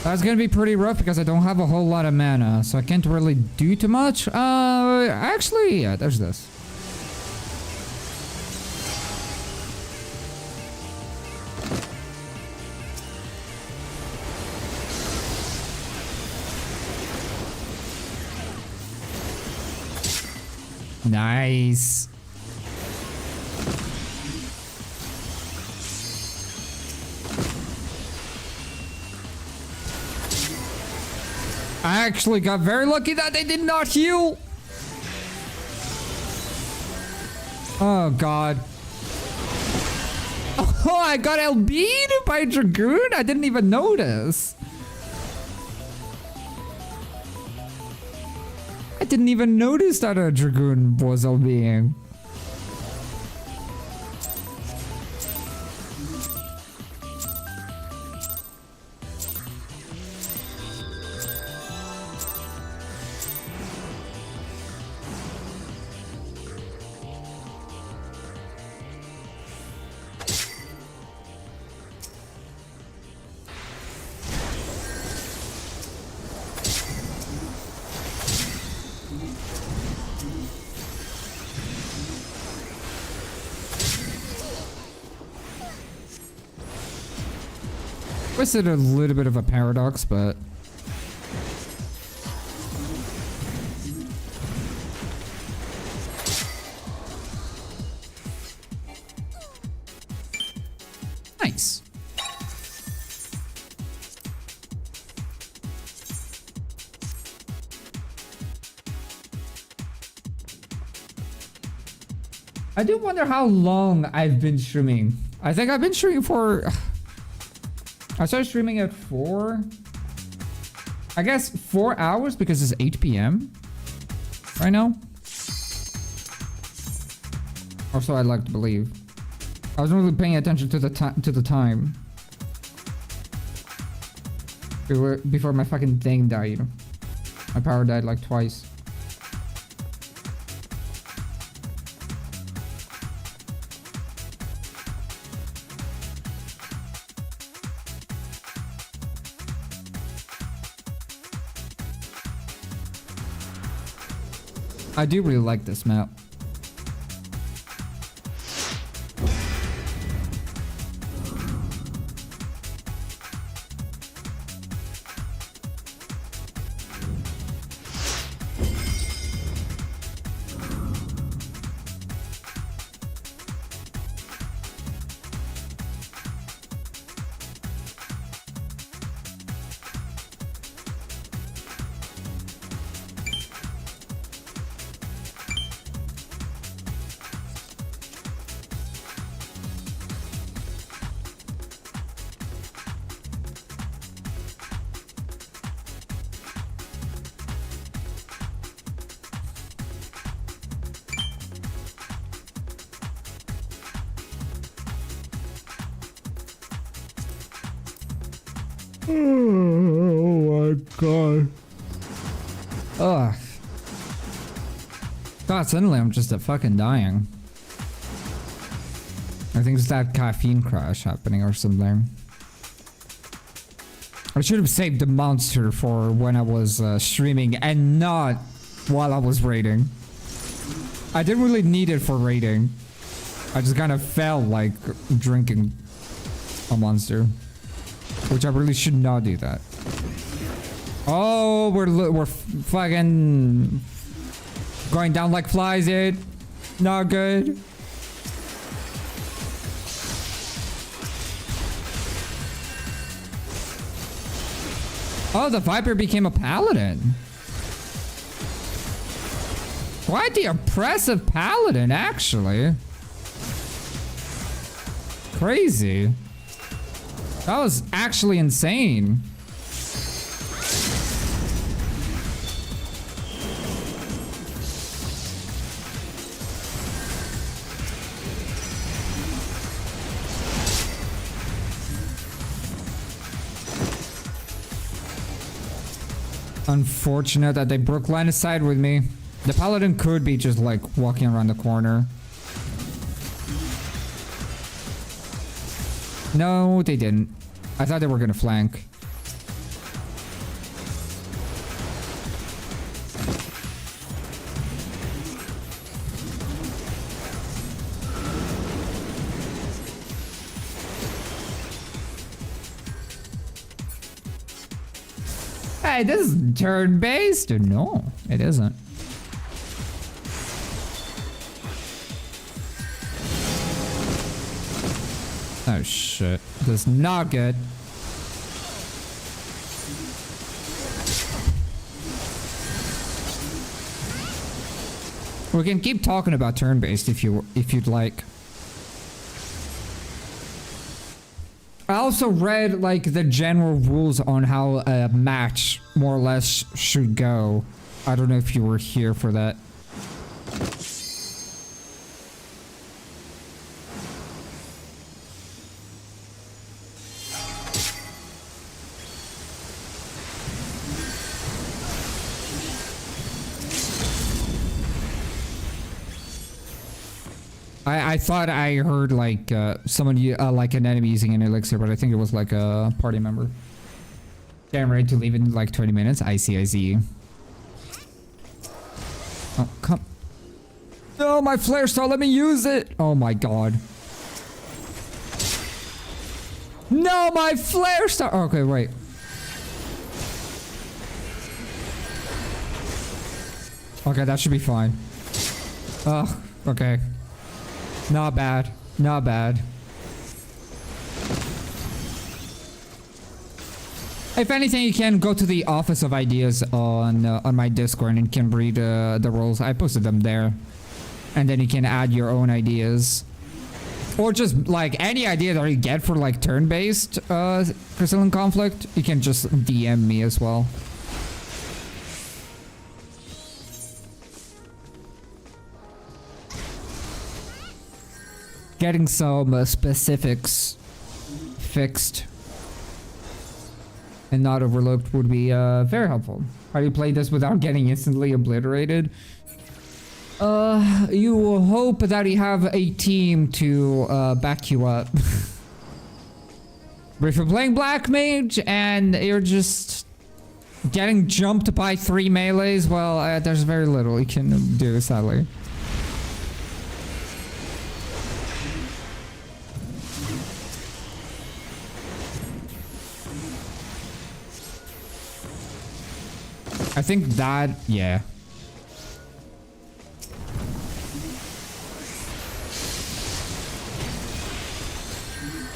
That's gonna be pretty rough because I don't have a whole lot of mana, so I can't really do too much. Actually, yeah, there's this. Nice. I actually got very lucky that they did not heal. Oh god. Oh, I got LB'd by a Dragoon? I didn't even notice. I didn't even notice that a Dragoon was LBing. Was it a little bit of a paradox, but nice. I do wonder how long I've been streaming. I think I've been streaming for... I started streaming at 4. I guess 4 hours because it's 8 p.m. right now. Or so I'd like to believe. I wasn't really paying attention to the time. Before my fucking thing died. My power died like twice. I do really like this map. Oh my god. Ugh. God, suddenly I'm just fucking dying. I think it's that caffeine crash happening or something. I should have saved the monster for when I was streaming and not while I was raiding. I didn't really need it for raiding. I just kind of felt like drinking a monster. Which I really should not do that. Oh, we're fucking going down like flies, dude. Not good. Oh, the Viper became a paladin. Quite the impressive paladin, actually. Crazy. That was actually insane. Unfortunate that they broke line of sight with me. The paladin could be just like walking around the corner. No, they didn't. I thought they were gonna flank. Hey, this is turn-based? No, it isn't. Oh shit, this is not good. We can keep talking about turn-based if you'd like. I also read like the general rules on how a match more or less should go. I don't know if you were here for that. I thought I heard like someone like an enemy using an elixir, but I think it was like a party member. Yeah, I'm ready to leave in like 20 minutes. I see, I see. Oh, come. No, my flare star, let me use it. Oh my god. No, my flare star. Okay, wait. Okay, that should be fine. Ugh, okay. Not bad. Not bad. If anything, you can go to the Office of Ideas on my Discord and you can read the rules. I posted them there. And then you can add your own ideas. Or just like any idea that you get for like turn-based Crystalline Conflict, you can just DM me as well. Getting some specifics fixed and not overlooked would be very helpful. How do you play this without getting instantly obliterated? You hope that you have a team to back you up. But if you're playing Black Mage and you're just getting jumped by 3 melees, well, there's very little you can do, sadly. I think that, yeah.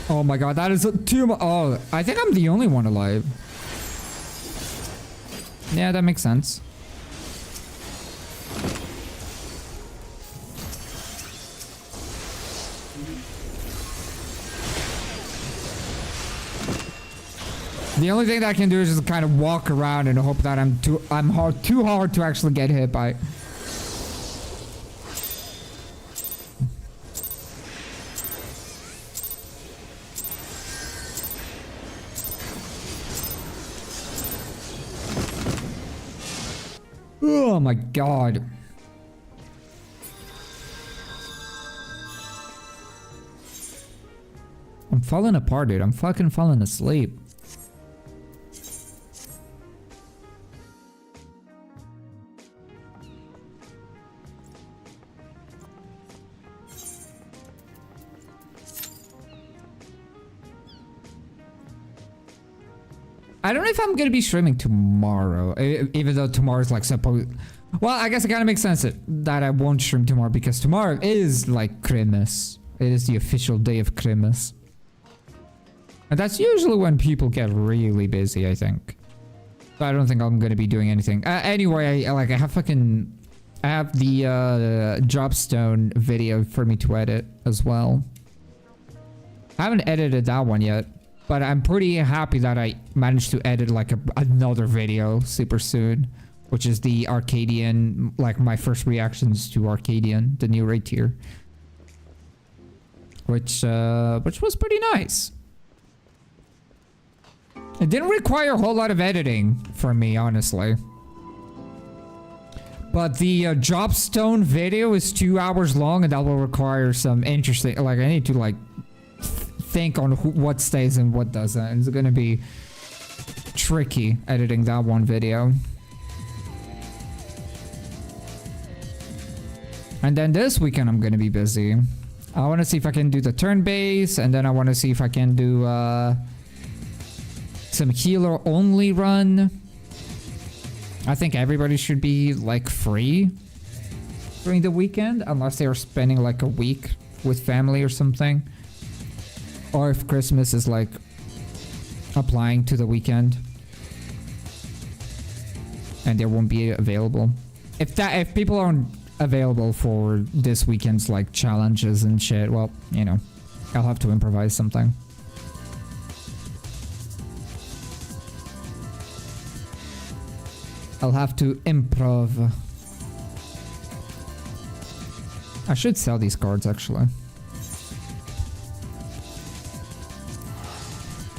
Oh my god, that is too much. Oh, I think I'm the only one alive. Yeah, that makes sense. The only thing that I can do is just kind of walk around and hope that I'm too hard to actually get hit by. my god. I'm falling apart, dude. I'm fucking falling asleep. I don't know if I'm gonna be streaming tomorrow, even though tomorrow's like supposed. Well, I guess it kind of makes sense that I won't stream tomorrow because tomorrow is like Crimmas. It is the official day of Crimmas. And that's usually when people get really busy, I think. So I don't think I'm gonna be doing anything. Anyway, I have the Dropstone video for me to edit as well. I haven't edited that one yet, but I'm pretty happy that I managed to edit like another video super soon, which is the Arcadian, like my first reactions to Arcadian, the new raid tier, which was pretty nice. It didn't require a whole lot of editing from me, honestly. But the Dropstone video is 2 hours long, and that will require some interesting. Like I need to like think on what stays and what doesn't. It's gonna be tricky editing that one video. And then this weekend I'm gonna be busy. I want to see if I can do the turn base, and then I want to see if I can do some healer only run. I think everybody should be like free during the weekend, unless they are spending like a week with family or something. Or if Christmas is like applying to the weekend and they won't be available. If people aren't available for this weekend's like challenges and shit, well, you know, I'll have to improvise something. I'll have to improv. I should sell these cards actually.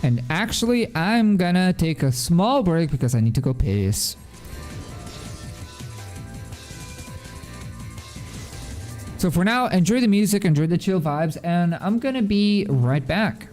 And actually, I'm gonna take a small break because I need to go piss. So for now, enjoy the music, enjoy the chill vibes, and I'm gonna be right back.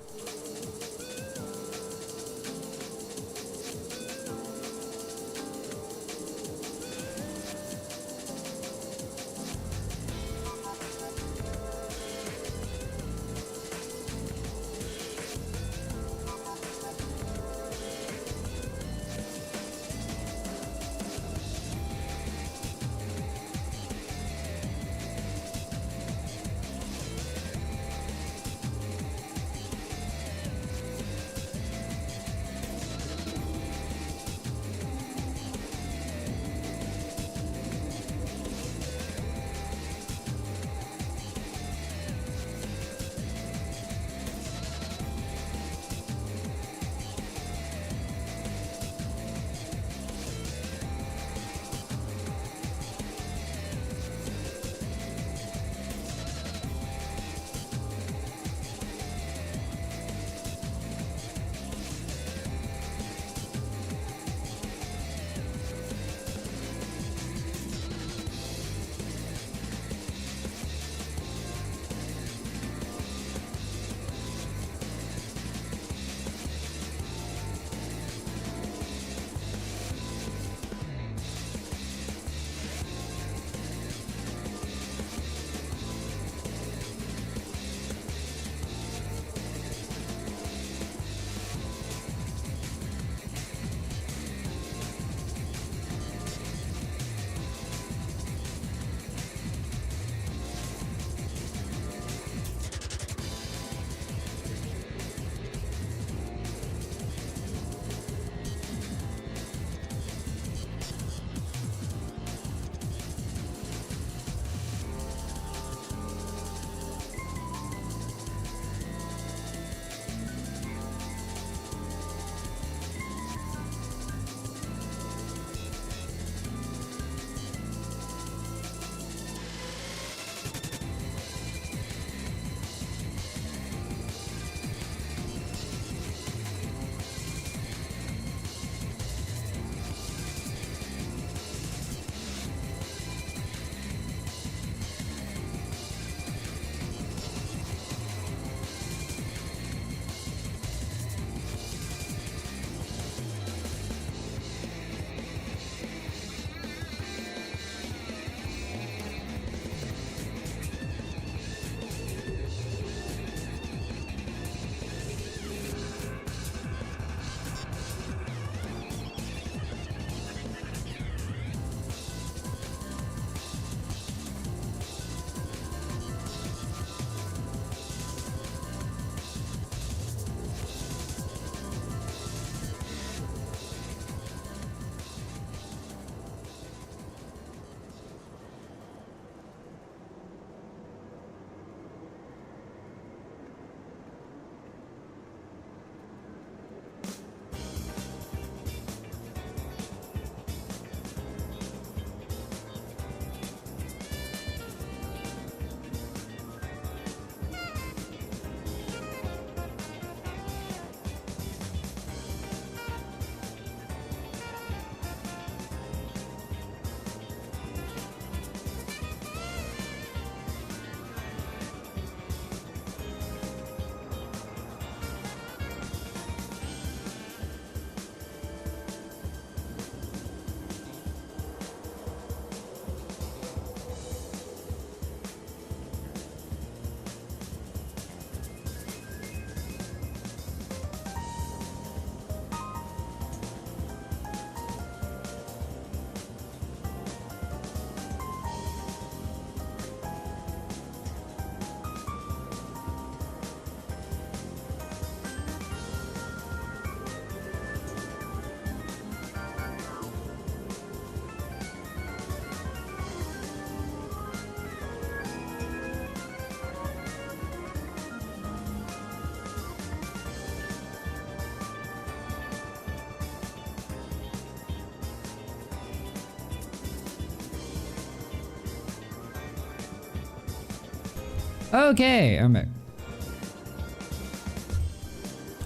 Okay, I'm back.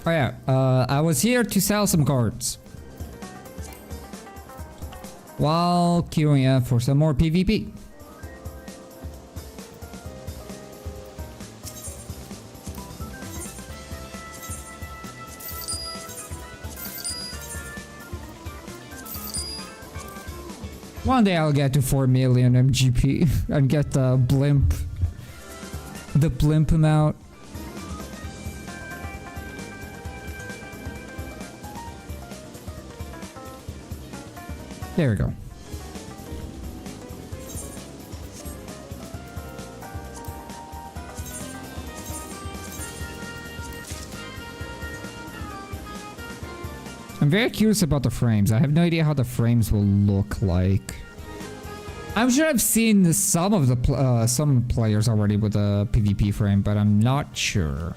Oh yeah, I was here to sell some cards. While queuing up for some more PvP. One day I'll get to 4 million MGP and get the blimp amount. There we go. I'm very curious about the frames. I have no idea how the frames will look like. I'm sure I've seen some of the some players already with a PvP frame, but I'm not sure.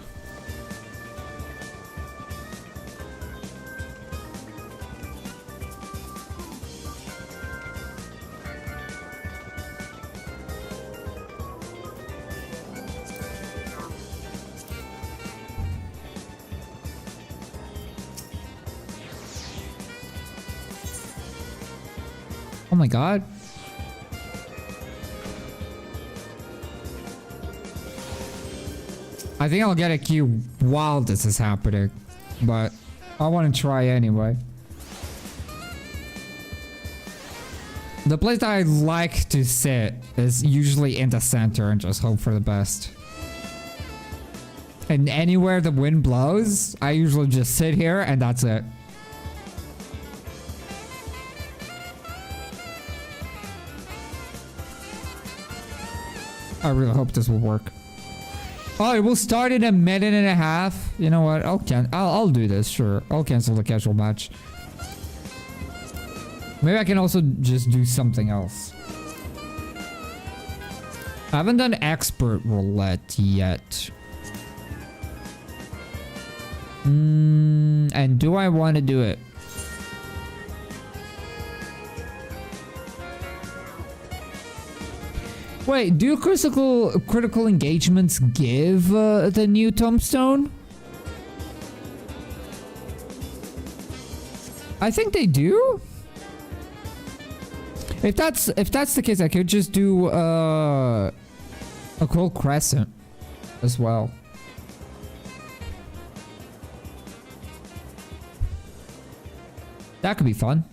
Oh my god. I think I'll get a queue while this is happening, but I want to try anyway. The place that I like to sit is usually in the center and just hope for the best. And anywhere the wind blows, I usually just sit here and that's it. I really hope this will work. Oh, it will start in a minute and a half. You know what? I'll do this. Sure, I'll cancel the casual match. Maybe I can also just do something else. I haven't done expert roulette yet. And do I want to do it? Wait, do critical engagements give the new tombstone? I think they do. If that's the case, I could just do a cold crescent as well. That could be fun.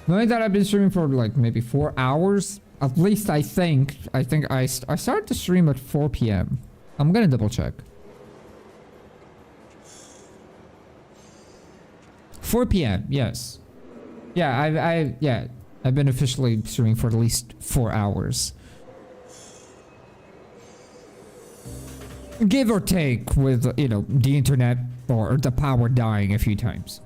Knowing that I've been streaming for like maybe 4 hours, at least I think I started to stream at 4 p.m. I'm gonna double check. 4 p.m. Yes. Yeah, I've been officially streaming for at least 4 hours. Give or take with, you know, the internet or the power dying a few times.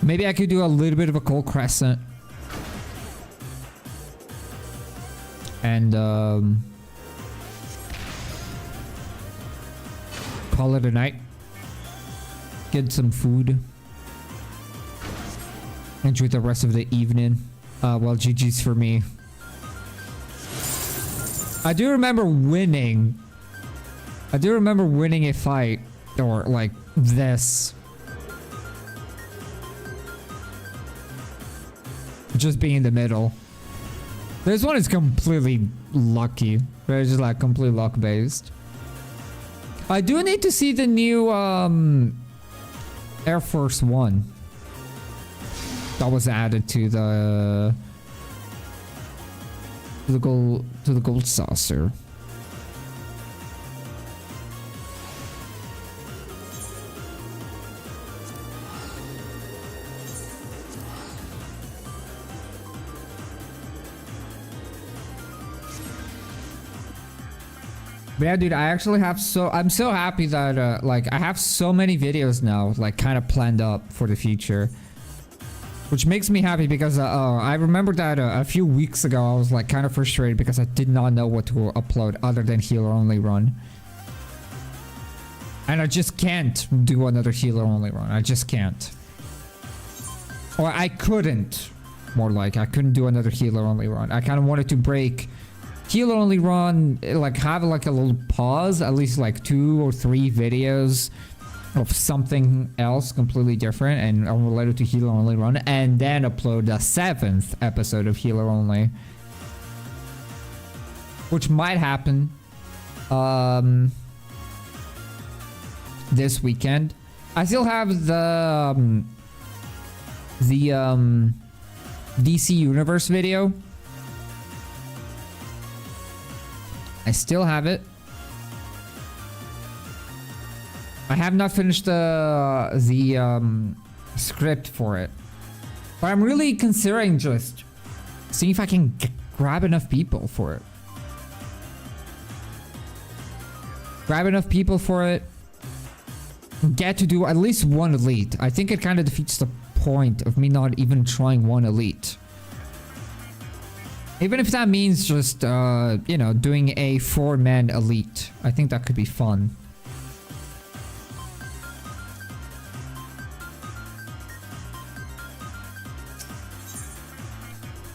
Maybe I could do a little bit of a cold crescent. And call it a night. Get some food. Enjoy the rest of the evening. Well, GG's for me. I do remember winning a fight, or like this. Just being in the middle. This one is completely lucky. It's just like completely luck based. I do need to see the new Air Force One that was added to the gold saucer. But yeah, dude, I'm so happy that like I have so many videos now, like kind of planned up for the future, which makes me happy because I remember that a few weeks ago I was like kind of frustrated because I did not know what to upload other than healer only run. And I just can't do another healer only run. I just can't. Or I couldn't. More like I couldn't do another healer only run. I kind of wanted to break healer only run, like have like a little pause, at least like 2 or 3 videos of something else completely different and unrelated to healer only run, and then upload the 7th episode of healer only, which might happen this weekend. I still have the DC Universe video. I still have it. I have not finished the script for it, but I'm really considering just seeing if I can grab enough people for it. Grab enough people for it. Get to do at least one elite. I think it kind of defeats the point of me not even trying one elite. Even if that means just, you know, doing a 4-man elite. I think that could be fun.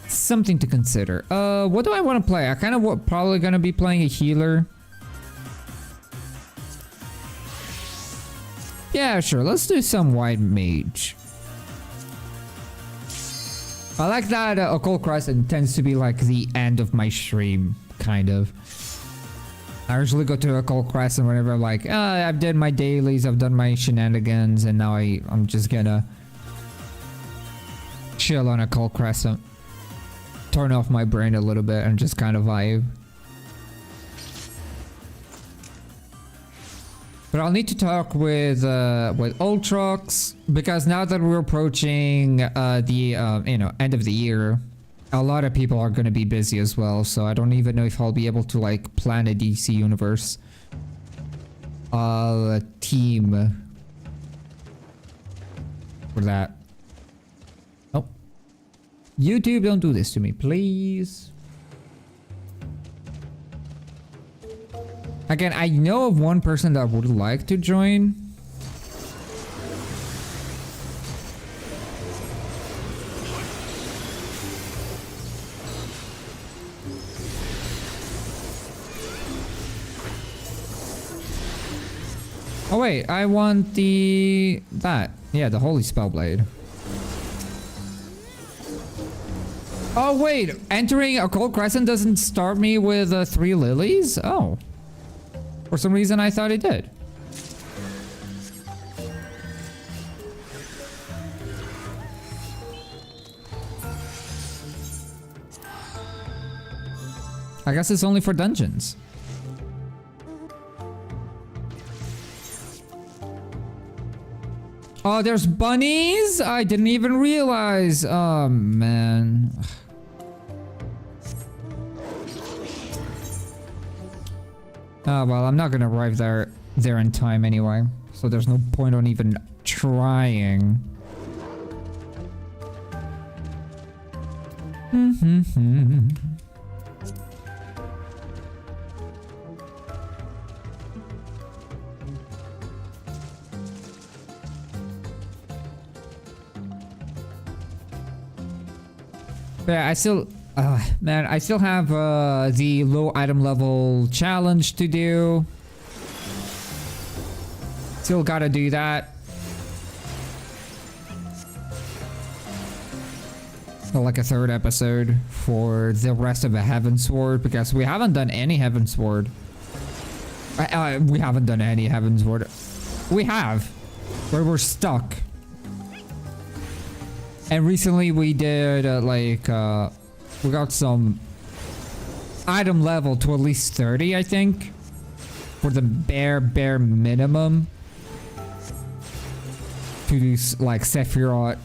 Something to consider. What do I want to play? I kind of probably gonna be playing a healer. Yeah, sure. Let's do some white mage. I like that Occult Crescent tends to be like the end of my stream, kind of. I usually go to Occult Crescent whenever I'm like, I've done my dailies, I've done my shenanigans, and now I'm just gonna chill on Occult Crescent. Turn off my brain a little bit and just kind of vibe. But I'll need to talk with Ultrox, because now that we're approaching the you know, end of the year, a lot of people are going to be busy as well. So I don't even know if I'll be able to like plan a DC Universe team for that. Oh, YouTube, don't do this to me, please. Again, I know of one person that would like to join. Oh wait, I want that. Yeah, the Holy Spellblade. Oh wait, entering Occult Crescent doesn't start me with 3 lilies? Oh. For some reason, I thought it did. I guess it's only for dungeons. Oh, there's bunnies? I didn't even realize. Oh, man. Oh, well, I'm not gonna arrive there in time anyway. So there's no point on even trying. Yeah, I still... man, I still have the low item level challenge to do. Still gotta do that. So like a 3rd episode for the rest of the Heavensward, because we haven't done any Heavensward. We haven't done any Heavensward. We have, where we're stuck. And recently we did we got some item level to at least 30, I think, for the bare minimum to do like Sephiroth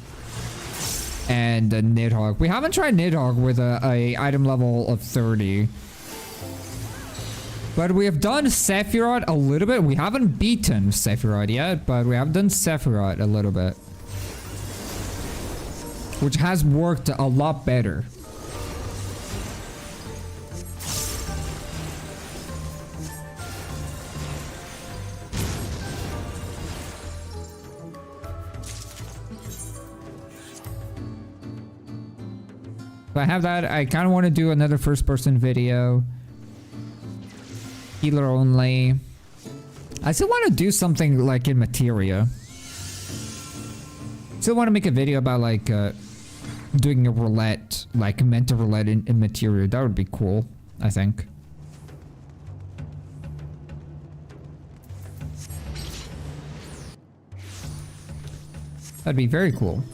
and Nidhogg. We haven't tried Nidhogg with a item level of 30, but we have done Sephiroth a little bit. We haven't beaten Sephiroth yet, but we have done Sephiroth a little bit, which has worked a lot better. So I have that. I kind of want to do another first-person video. Healer only. I still want to do something like in Materia. Still want to make a video about like doing a roulette, like a mental roulette in Materia. That would be cool, I think. That'd be very cool.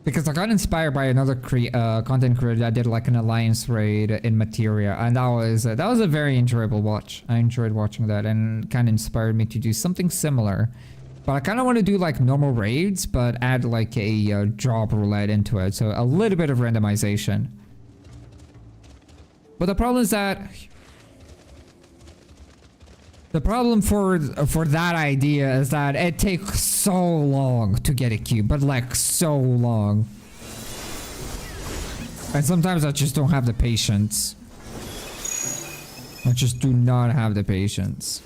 Because I got inspired by another content creator that did like an alliance raid in Materia, and that was a very enjoyable watch. I enjoyed watching that and kind of inspired me to do something similar. But I kind of want to do like normal raids, but add like a job roulette into it, so a little bit of randomization. But the problem is that the problem for that idea is that it takes so long to get a cube, but like so long. And sometimes I just don't have the patience. I just do not have the patience.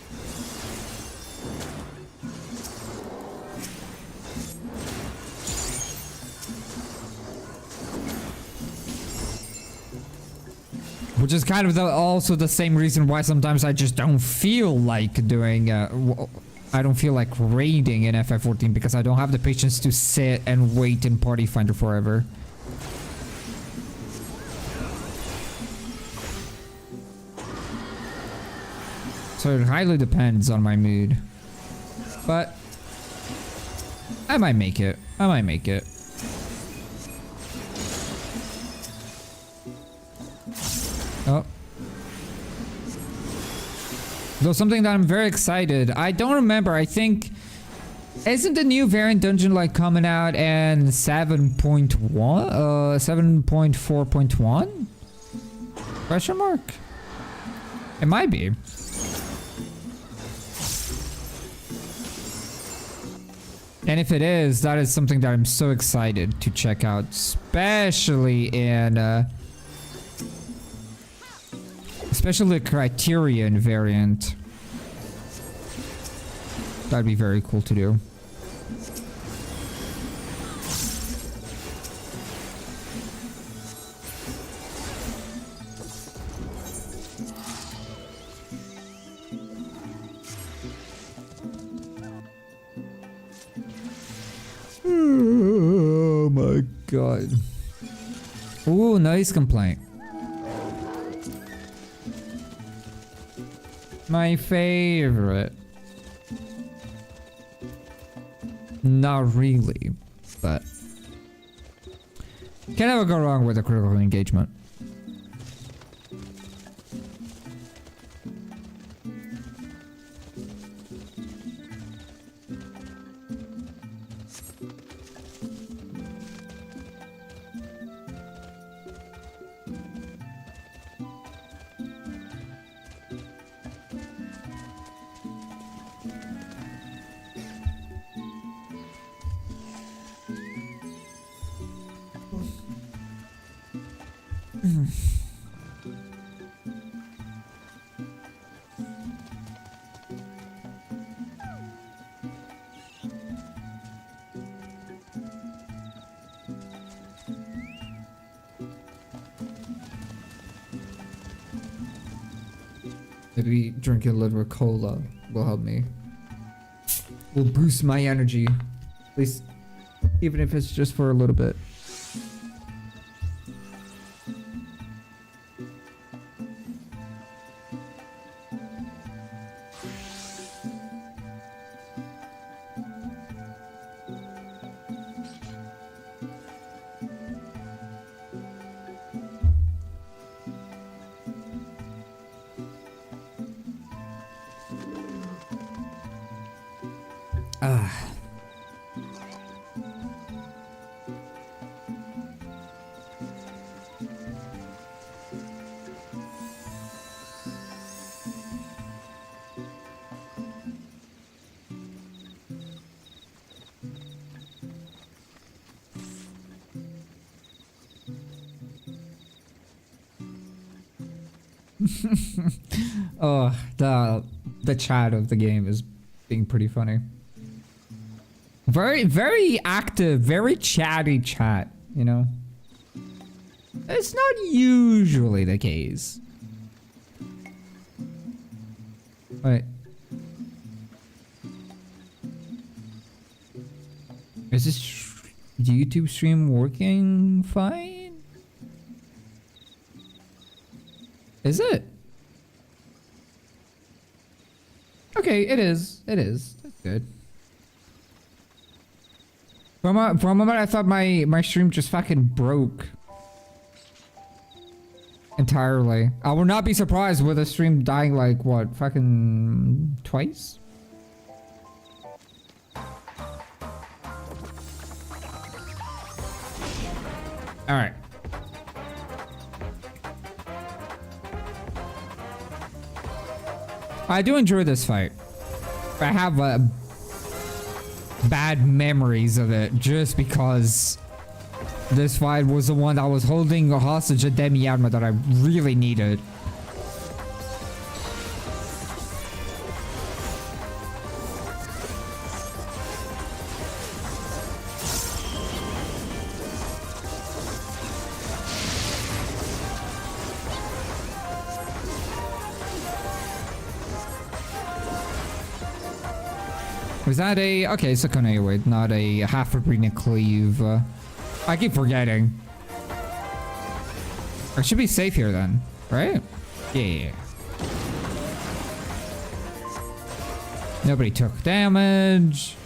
Which is kind of also the same reason why sometimes I just don't feel like doing, I don't feel like raiding in FF14 because I don't have the patience to sit and wait in Party Finder forever. So it highly depends on my mood. But I might make it. I might make it. Oh. Though something that I'm very excited. I don't remember. I think... Isn't the new variant dungeon like coming out in 7.1? 7.4.1? Question mark? It might be. And if it is, that is something that I'm so excited to check out. Especially in... Especially the Criterion variant. That'd be very cool to do. Oh my god. Ooh, nice complaint. My favorite. Not really, but can never go wrong with a critical engagement. Maybe drinking a little cola will help me. Will boost my energy. At least, even if it's just for a little bit. Oh, the chat of the game is being pretty funny. Very, very active, very chatty chat, you know? It's not usually the case. Wait. Is this YouTube stream working fine? Is it? Okay, it is. It is. That's good. For a moment, I thought my stream just fucking broke. Entirely. I will not be surprised with a stream dying like, what, fucking twice? Alright. I do enjoy this fight. I have bad memories of it just because this fight was the one that was holding a hostage a Demi-Adma that I really needed. Was that a... Okay, it's a Koneoid, not a half-arena cleave. I keep forgetting. I should be safe here then, right? Yeah. Nobody took damage.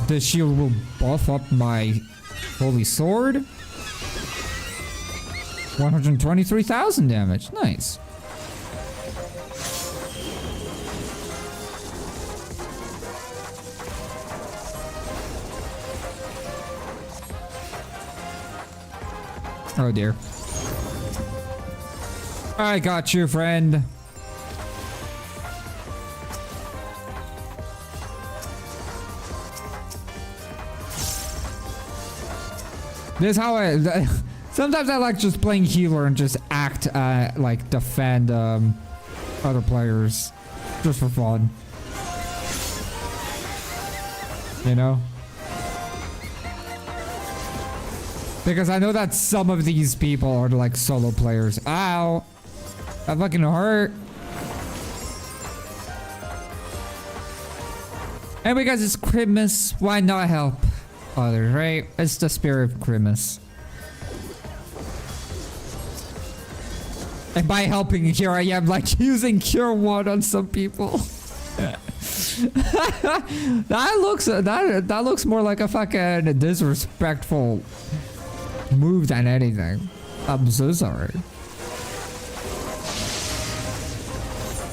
The shield will buff up my holy sword. 123,000 damage. Nice. Oh dear. I got you, friend. This is how I... Sometimes I like just playing healer and just act, like defend, other players. Just for fun. You know? Because I know that some of these people are like solo players. Ow! That fucking hurt. And because it's Crimmas, why not help others, right? It's the spirit of Crimmas. And by helping, here I am like using Cure 1 on some people. that looks more like a fucking disrespectful move than anything. I'm so sorry.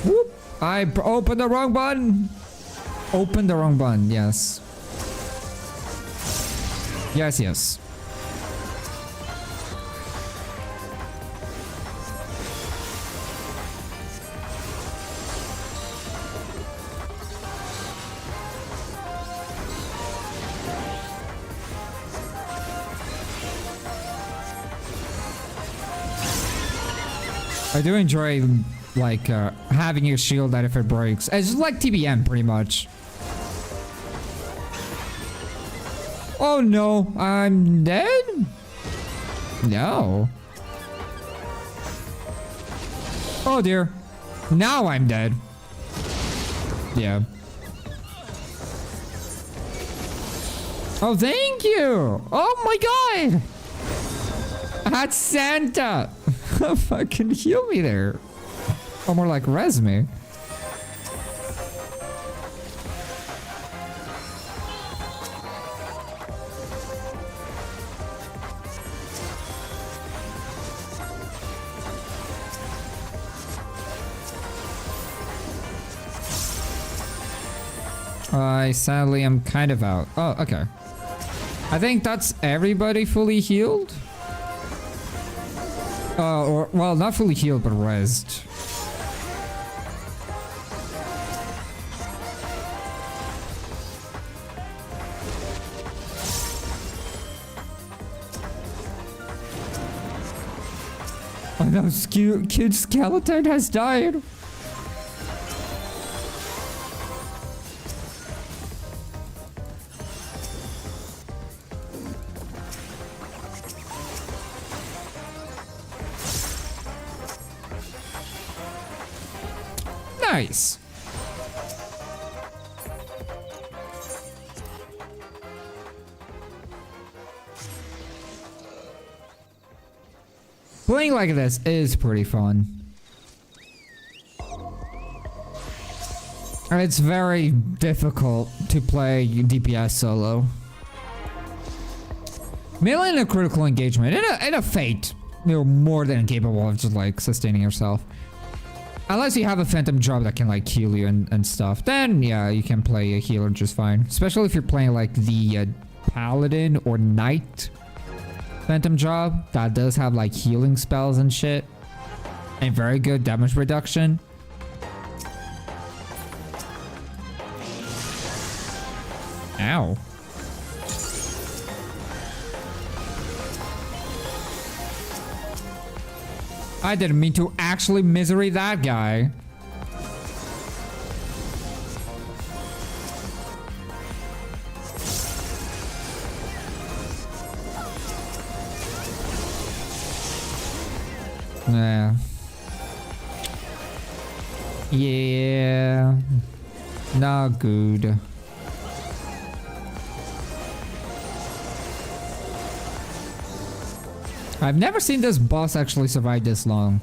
Whoop. I opened the wrong button. Opened the wrong button, yes. Yes, yes. I do enjoy, like, having a shield that if it breaks. It's just like TBM, pretty much. Oh no, I'm dead? No. Oh dear. Now I'm dead. Yeah. Oh, thank you. Oh my god. That's Santa. Fucking heal me there. Or more like res me. I sadly am kind of out. Oh, okay. I think that's everybody fully healed. Or, well, not fully healed, but rezzed. Oh no, cute skeleton has died. Nice. Playing like this is pretty fun. And it's very difficult to play DPS solo. Melee in a critical engagement, in a Fate, you're more than capable of just like sustaining yourself. Unless you have a phantom job that can like heal you and stuff, then yeah, you can play a healer just fine. Especially if you're playing like the paladin or knight phantom job that does have like healing spells and shit. And very good damage reduction. Ow. I didn't mean to actually misery that guy. Yeah. Yeah. Not good. I've never seen this boss actually survive this long.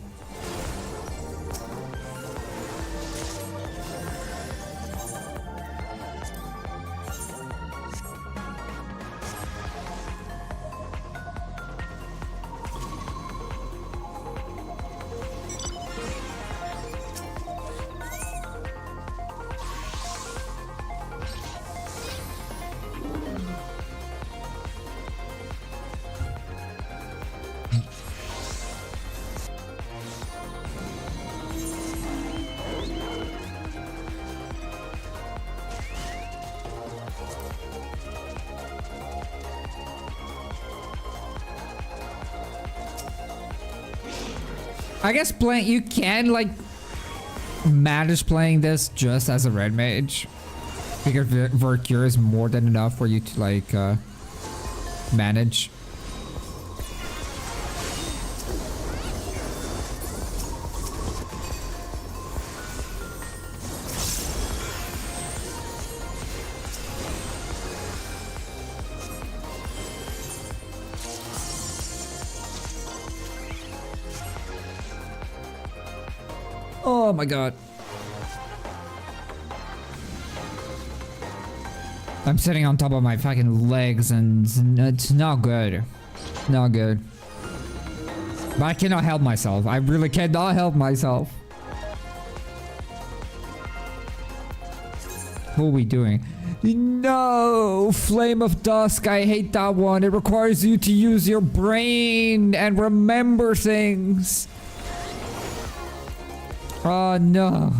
I guess you can like manage playing this just as a red mage, because Vercure is more than enough for you to like manage. Oh my god. I'm sitting on top of my fucking legs and it's not good. Not good. But I cannot help myself. I really cannot help myself. What are we doing? No! Flame of Dusk, I hate that one. It requires you to use your brain and remember things. Oh no.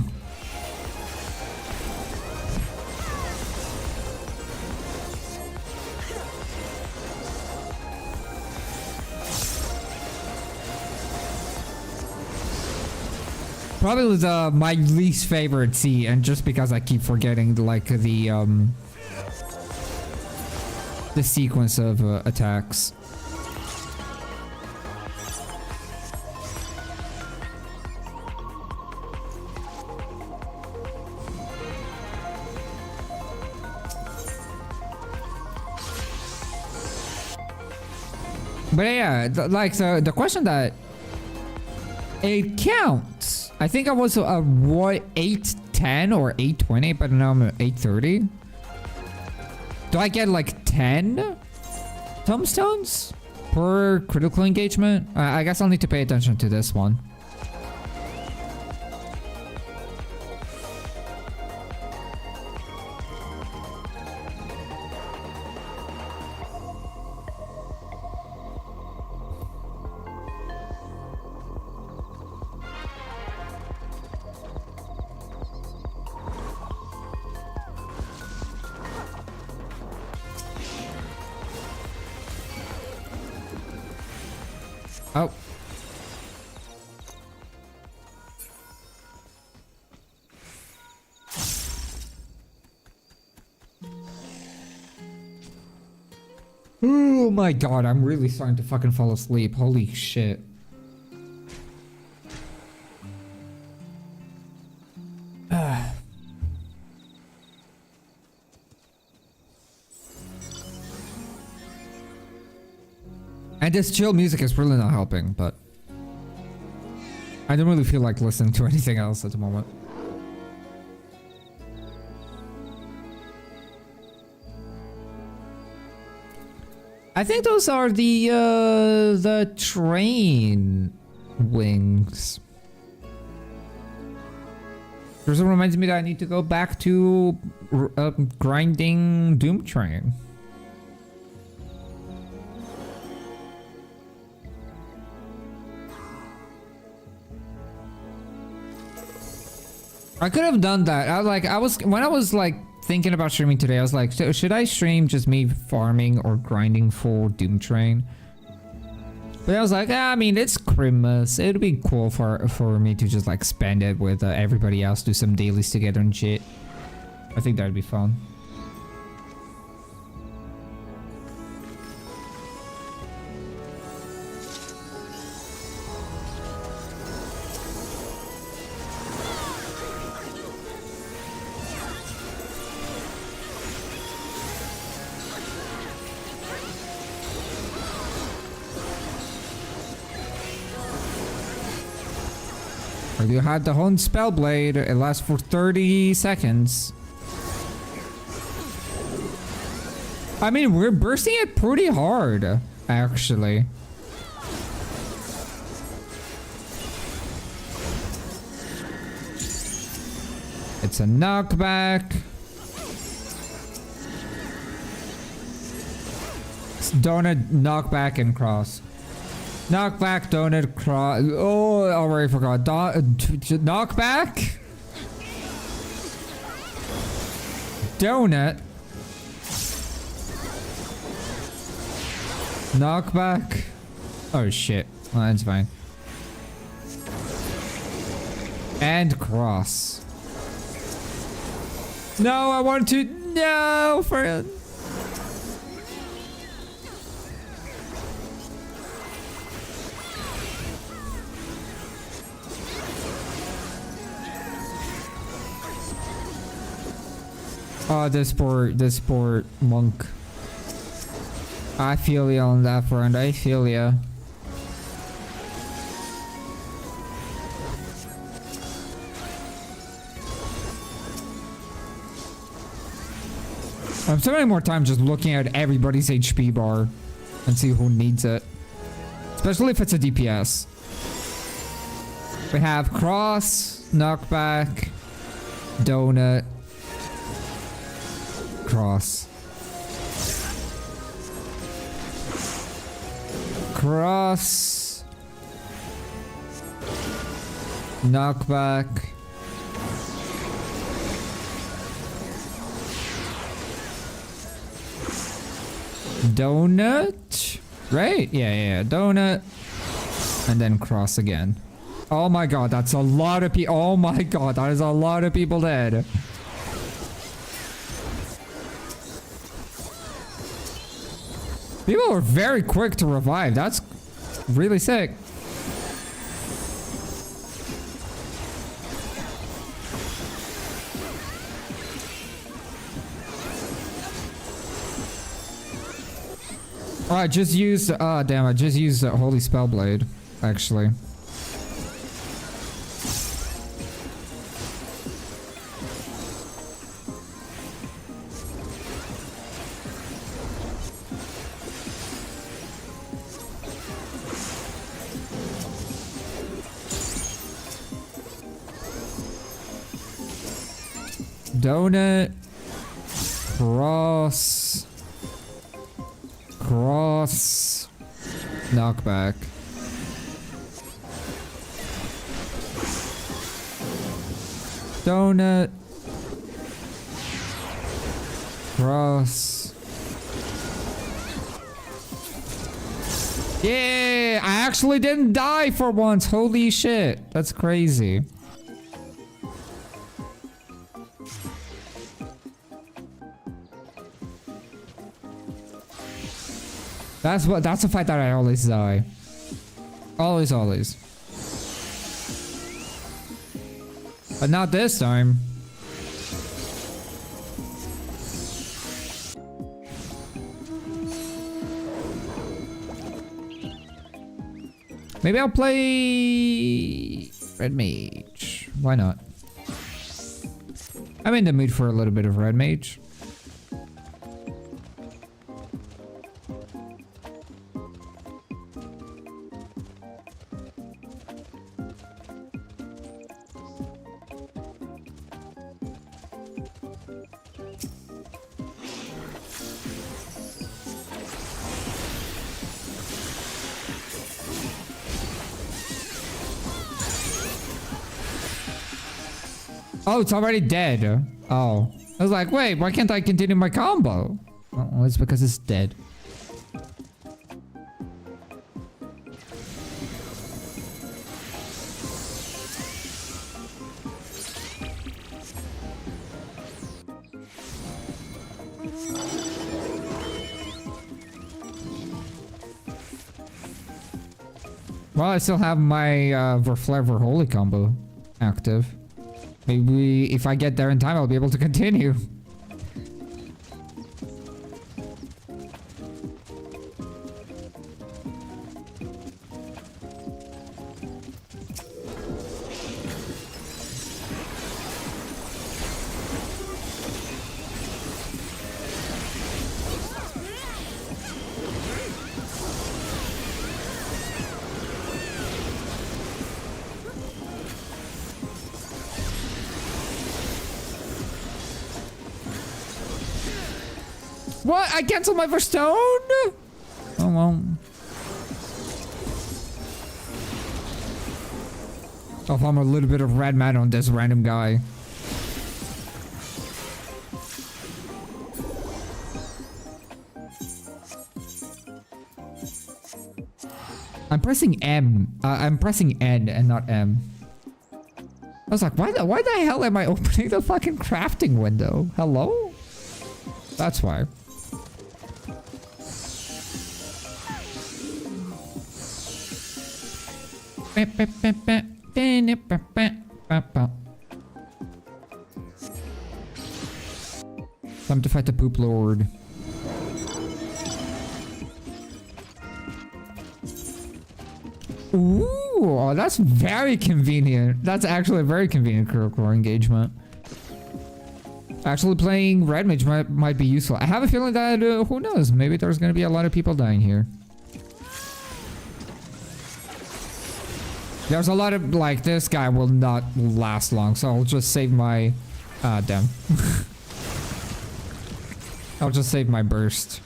Probably my least favorite sea, and just because I keep forgetting like the sequence of attacks. But yeah, like the question that it counts. I think I was what 810 or 820, but now I'm at 830. Do I get like 10 tombstones per critical engagement? I guess I'll need to pay attention to this one. Oh. Oh my god, I'm really starting to fucking fall asleep. Holy shit. And this chill music is really not helping, but I don't really feel like listening to anything else at the moment. I think those are the train wings. This reminds me that I need to go back to grinding Doom Train. I could have done that. When I was like thinking about streaming today, I was like, should I stream just me farming or grinding for Doom Train? But I was like, I mean, it's Crimmas. It'd be cool for me to just like spend it with everybody else, do some dailies together and shit. I think that'd be fun. You had the Honed Spellblade. It lasts for 30 seconds. I mean, we're bursting it pretty hard, actually. It's a knockback. It's donut, knockback, and cross. Knockback, donut, cross. Oh, I already forgot. Knockback? Donut. Knockback. Oh shit. Well, that's fine. And cross. No, I want to. No, for. Oh, this poor monk. I feel ya on that front. I feel ya. I'm spending more time just looking at everybody's HP bar and see who needs it. Especially if it's a DPS. We have cross, knockback, donut, cross. Cross. Knockback. Donut? Right? Yeah. Donut. And then cross again. Oh my god, that's a lot of people. Oh my god, that is a lot of people dead. People are very quick to revive. That's really sick. Oh, I just used, damn, I just used Holy Spellblade, actually. Donut. Cross. Cross. Knockback. Donut. Cross. Yeah, I actually didn't die for once. Holy shit. That's crazy. That's a fight that I always die. Always. But not this time. Maybe I'll play Red Mage. Why not? I'm in the mood for a little bit of Red Mage. Oh, it's already dead. Oh. I was like, wait, why can't I continue my combo? Oh, it's because it's dead. Well, I still have my Verflavor Holy combo active. Maybe if I get there in time, I'll be able to continue. What? I canceled my first stone? Oh well. I'll farm a little bit of red mana on this random guy. I'm pressing M. I'm pressing N and not M. I was like, why the hell am I opening the fucking crafting window? Hello? That's why. Time to fight the poop lord. Ooh, oh, that's very convenient. That's actually a very convenient critical engagement. Actually playing Red Mage might be useful. I have a feeling that, who knows, maybe there's gonna be a lot of people dying here. There's a lot of, like, this guy will not last long, so I'll just save my, damn. I'll just save my burst.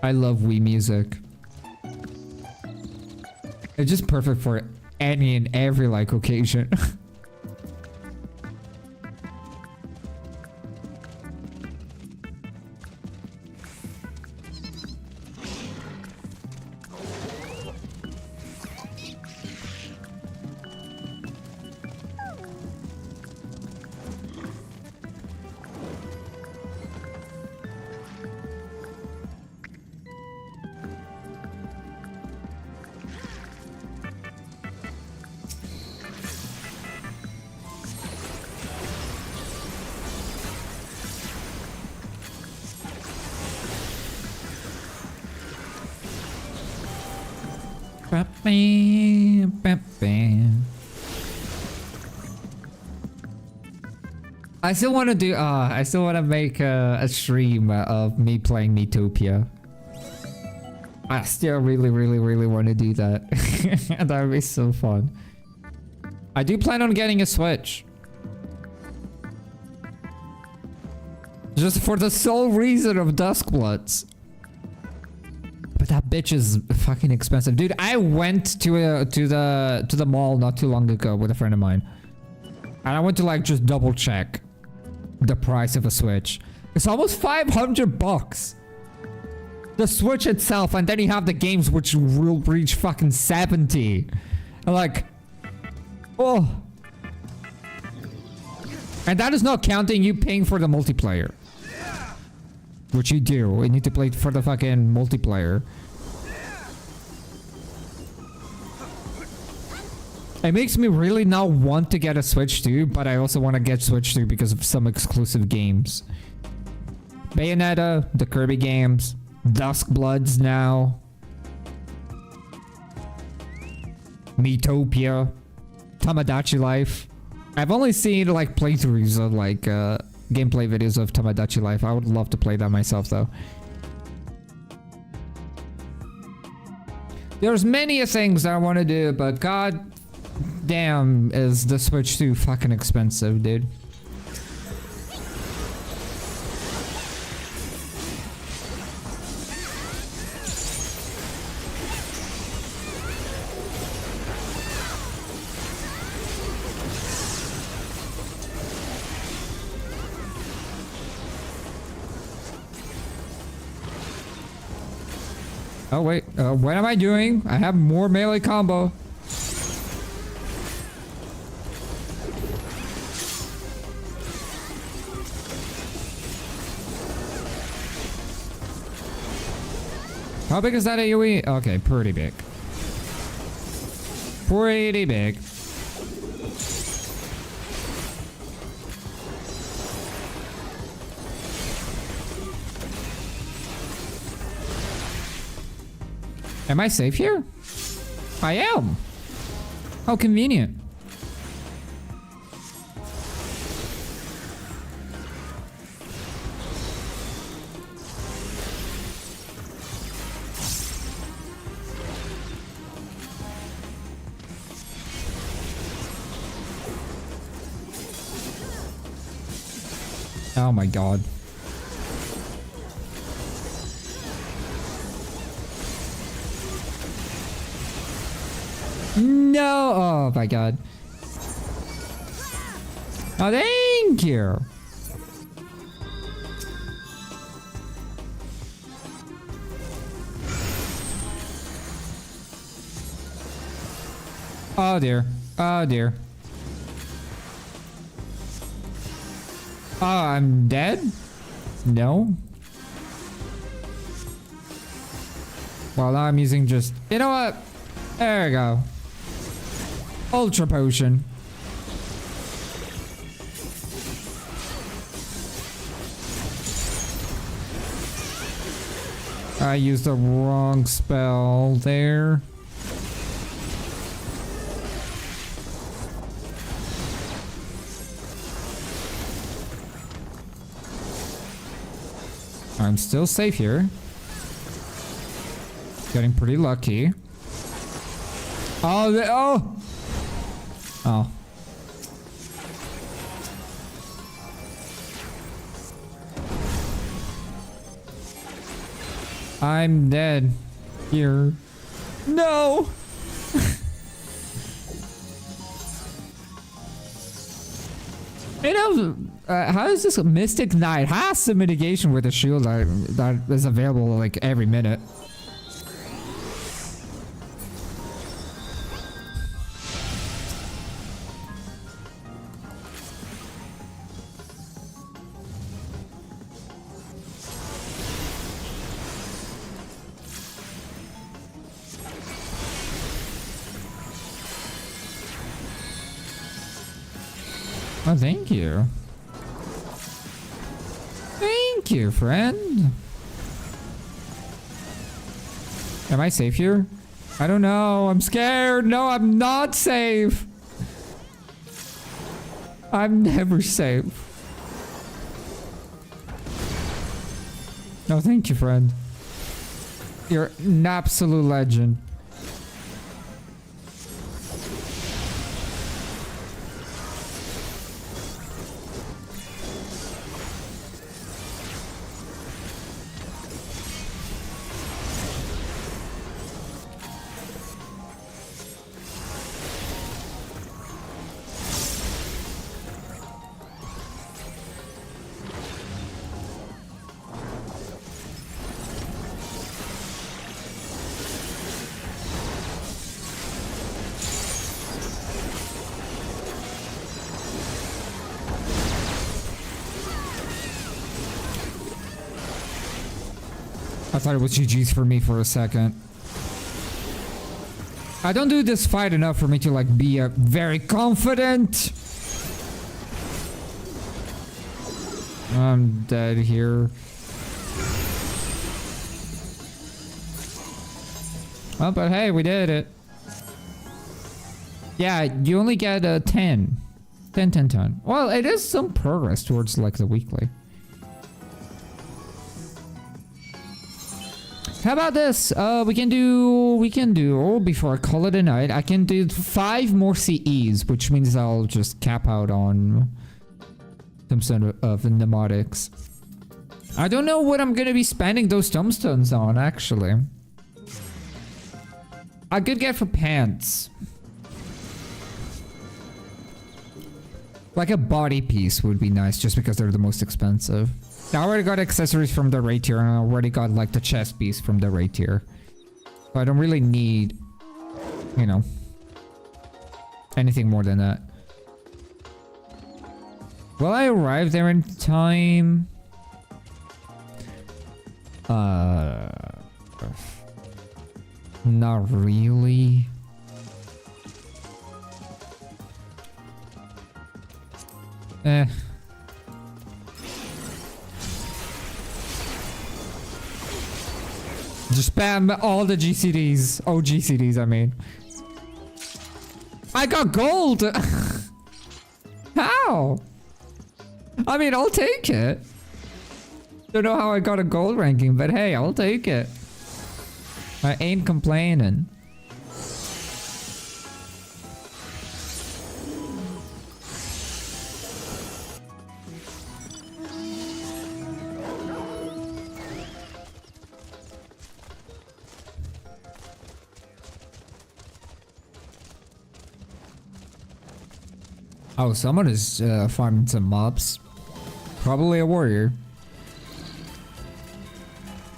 I love Wii music. It's just perfect for any and every like occasion. I still want to do, I still want to make a stream of me playing Metopia. I still really want to do that. That would be so fun. I do plan on getting a Switch. Just for the sole reason of Duskbloods. But that bitch is fucking expensive. Dude, I went to the mall not too long ago with a friend of mine. And I went to like just double check the price of a Switch. It's almost 500 bucks. The Switch itself, and then you have the games which will reach fucking 70. And like, oh. And that is not counting you paying for the multiplayer. Which you do. You need to play it for the fucking multiplayer. It makes me really now want to get a Switch 2, but I also want to get Switch 2 because of some exclusive games. Bayonetta, the Kirby games, Duskbloods now, Miitopia, Tamagotchi Life. I've only seen like playthroughs of like gameplay videos of Tamagotchi Life. I would love to play that myself though. There's many things I want to do, but god damn is the Switch 2 fucking expensive, dude. Oh wait, what am I doing? I have more melee combo. How big is that AoE? Okay, pretty big. Pretty big. Am I safe here? I am. How convenient. Oh my god. No! Oh my god. Oh, thank you. Oh dear. Oh dear. Oh, I'm dead? No. Well, now I'm using just... You know what? There we go. Ultra potion. I used the wrong spell there. I'm still safe here. Getting pretty lucky. Oh, oh! Oh. I'm dead. Here. No! You know, how is this Mystic Knight has some mitigation with the shield that is available like every minute. Oh, thank you. Thank you, friend. Am I safe here? I don't know. I'm scared. No, I'm not safe. I'm never safe. No, thank you, friend. You're an absolute legend. I thought it was GG's for me for a second. I don't do this fight enough for me to like be very confident. I'm dead here. Oh, but hey, we did it. Yeah, you only get a 10. 10. Well, it is some progress towards like the weekly. How about this? We can do, before I call it a night, I can do 5 more CEs, which means I'll just cap out on tombstone of mnemonics. I don't know what I'm gonna be spending those tombstones on, actually. I could get for pants. Like a body piece would be nice, just because they're the most expensive. I already got accessories from the raid tier, and I already got like the chest piece from the raid tier. So I don't really need, you know, anything more than that. Will I arrive there in time? Not really. Just spam all the GCDs. Oh, GCDs, I mean. I got gold! How? I mean, I'll take it. Don't know how I got a gold ranking, but hey, I'll take it. I ain't complaining. Oh, someone is farming some mobs. Probably a warrior.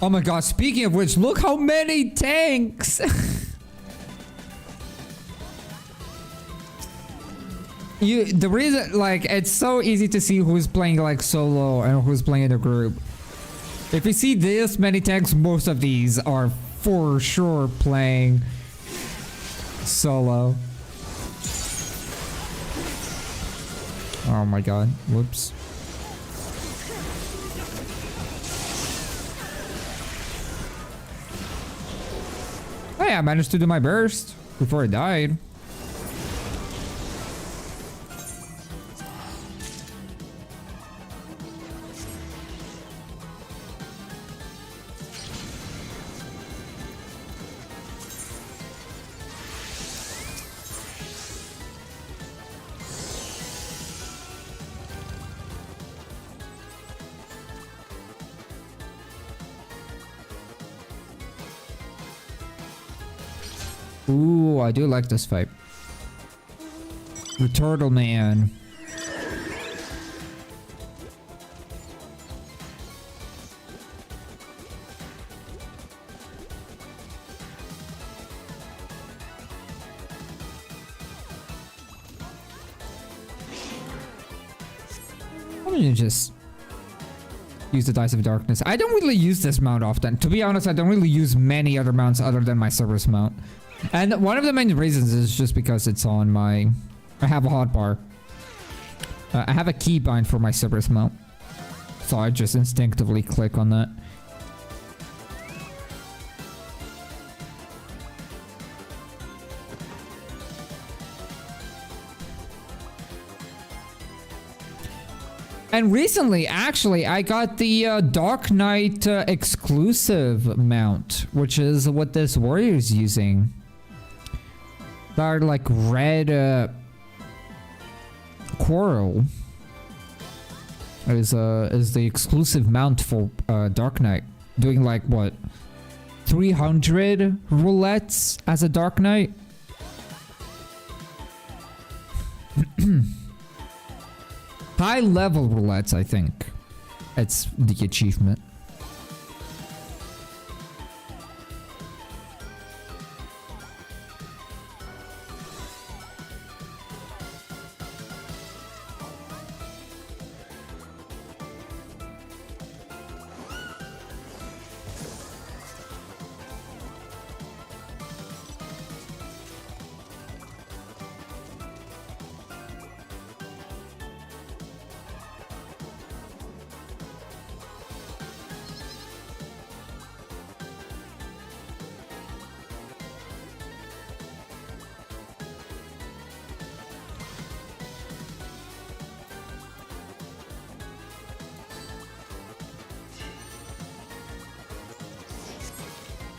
Oh my god, speaking of which, look how many tanks! The reason, like, it's so easy to see who's playing like solo and who's playing in a group. If you see this many tanks, most of these are for sure playing solo. Oh my god, whoops. Hey, I managed to do my burst before I died. Ooh, I do like this fight. The Turtle Man. I'm gonna just use the Dice of Darkness. I don't really use this mount often. To be honest, I don't really use many other mounts other than my Cerberus mount. And one of the main reasons is just because it's on my... I have a hotbar. I have a keybind for my Cerberus mount. So I just instinctively click on that. And recently, actually, I got the Dark Knight exclusive mount, which is what this warrior is using. They're like red coral is the exclusive mount for Dark Knight, doing like what 300 roulettes as a Dark Knight. High level roulettes, I think. It's the achievement.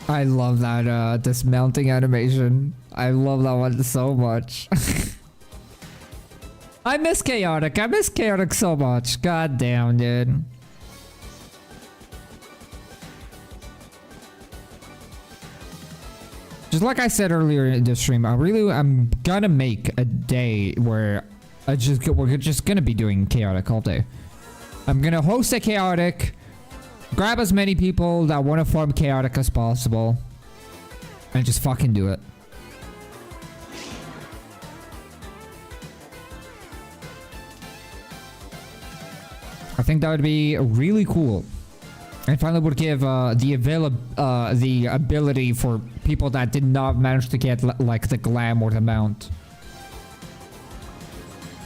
I love that dismounting animation. I love that one so much. I miss chaotic. I miss chaotic so much. God damn, dude. Just like I said earlier in the stream, I'm gonna make a day where we're just gonna be doing chaotic all day. I'm gonna host a chaotic, grab as many people that want to farm chaotic as possible, and just fucking do it. I think that would be really cool. And finally would give the ability for people that did not manage to get like the glam or the mount.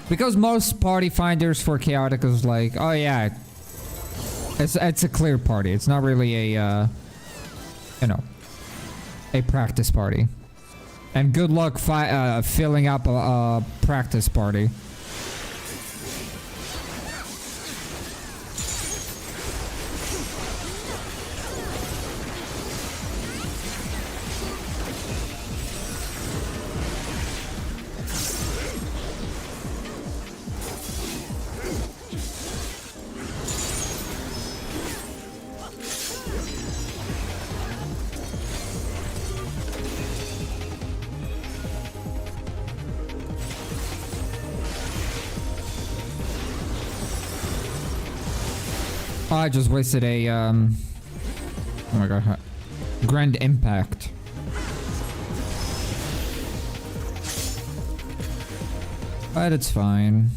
Because most party finders for chaotic is like, oh yeah, it's a clear party. It's not really a you know, a practice party. And good luck filling up a practice party. I just wasted a oh my god, grand impact. But it's fine.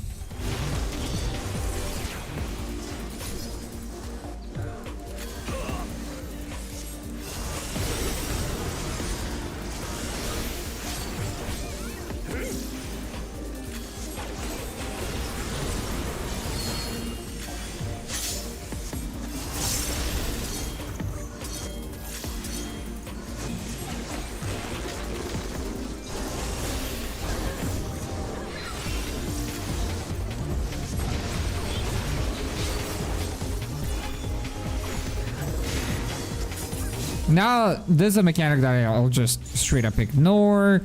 Now, this is a mechanic that I'll just straight up ignore.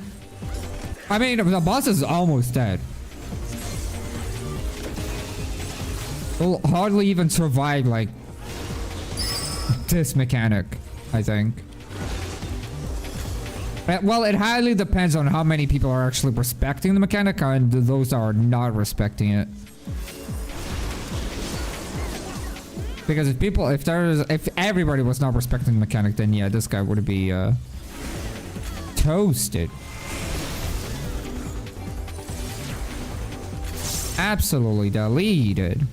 I mean, the boss is almost dead. Will hardly even survive, like, this mechanic, I think. Well, it highly depends on how many people are actually respecting the mechanic and those that are not respecting it. Because if everybody was not respecting the mechanic, then yeah, this guy would be toasted. Absolutely deleted.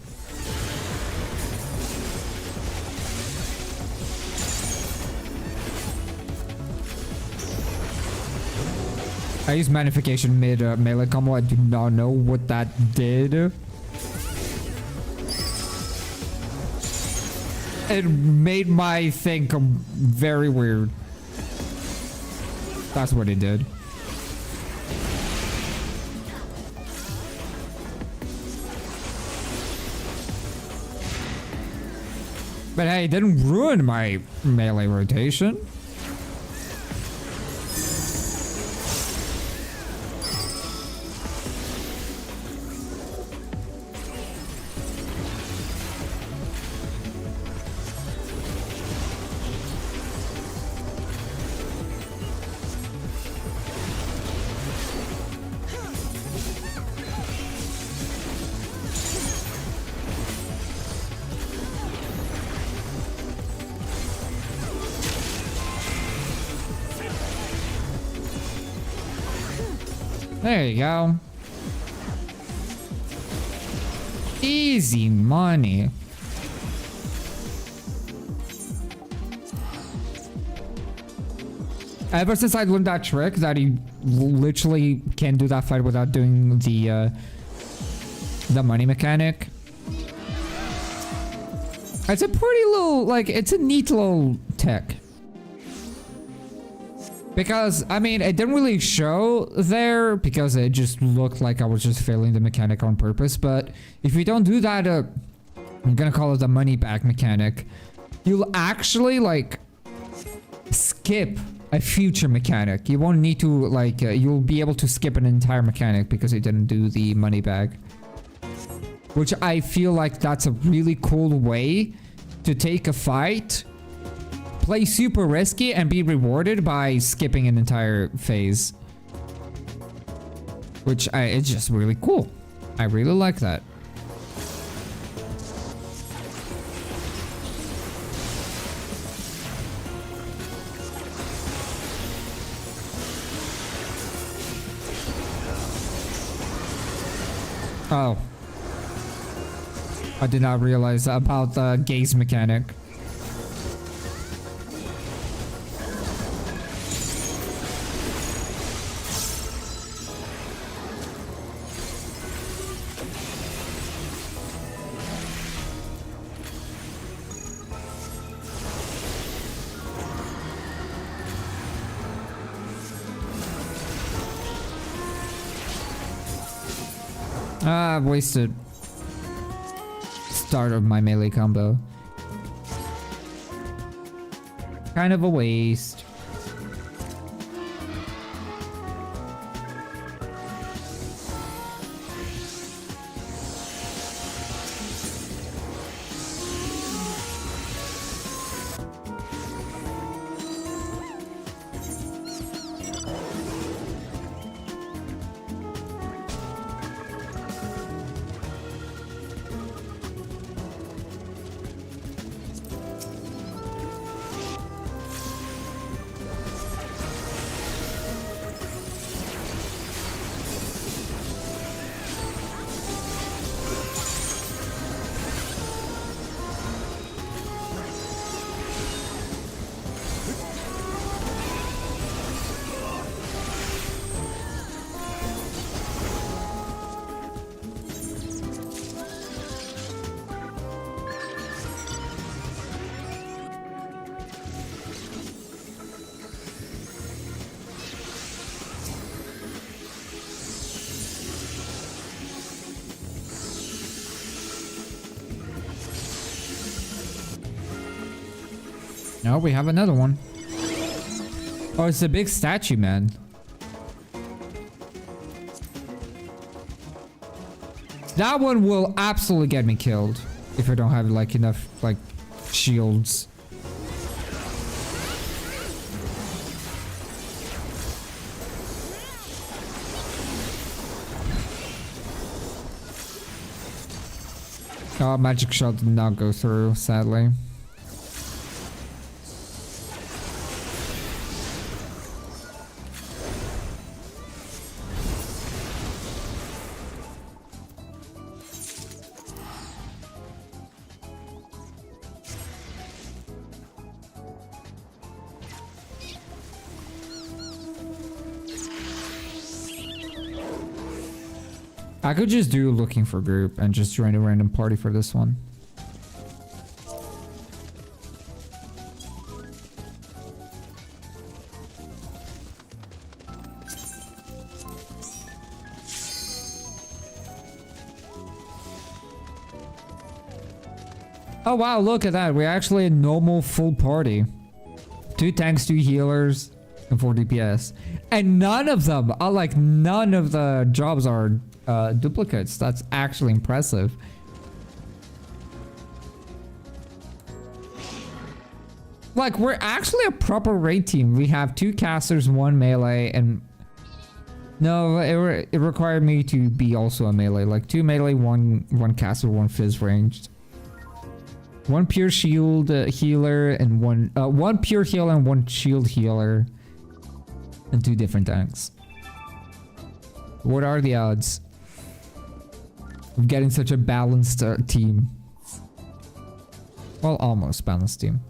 I used magnification mid melee combo. I do not know what that did. It made my thing come very weird. That's what it did. But hey, it didn't ruin my melee rotation. There you go. Easy money. Ever since I learned that trick that you literally can't do that fight without doing the money mechanic. It's a pretty little, like, it's a neat little tech. Because, I mean, it didn't really show there because it just looked like I was just failing the mechanic on purpose. But if you don't do that, I'm gonna call it the money back mechanic. You'll actually, like, skip a future mechanic. You won't need to, like, you'll be able to skip an entire mechanic because you didn't do the money bag. Which I feel like that's a really cool way to take a fight, play super risky, and be rewarded by skipping an entire phase. Which it's just really cool. I really like that. Oh. I did not realize about the gaze mechanic. Ah, I've wasted start of my melee combo. Kind of a waste. No, we have another one. Oh, it's a big statue, man. That one will absolutely get me killed if I don't have like enough like shields. Oh, magic shot did not go through, sadly. I could just do looking for group and just join a random party for this one. Oh wow, look at that. We're actually a normal full party. 2 tanks, 2 healers, and 4 DPS. And none of them are like, none of the jobs are duplicates. That's actually impressive. Like, we're actually a proper raid team. We have 2 casters, 1 melee, and no, it required me to be also a melee. Like 2 melee, 1 caster, 1 fizz ranged. 1 pure shield healer and 1 pure healer and 1 shield healer, and 2 different tanks. What are the odds of getting such a balanced team? Well, almost balanced team.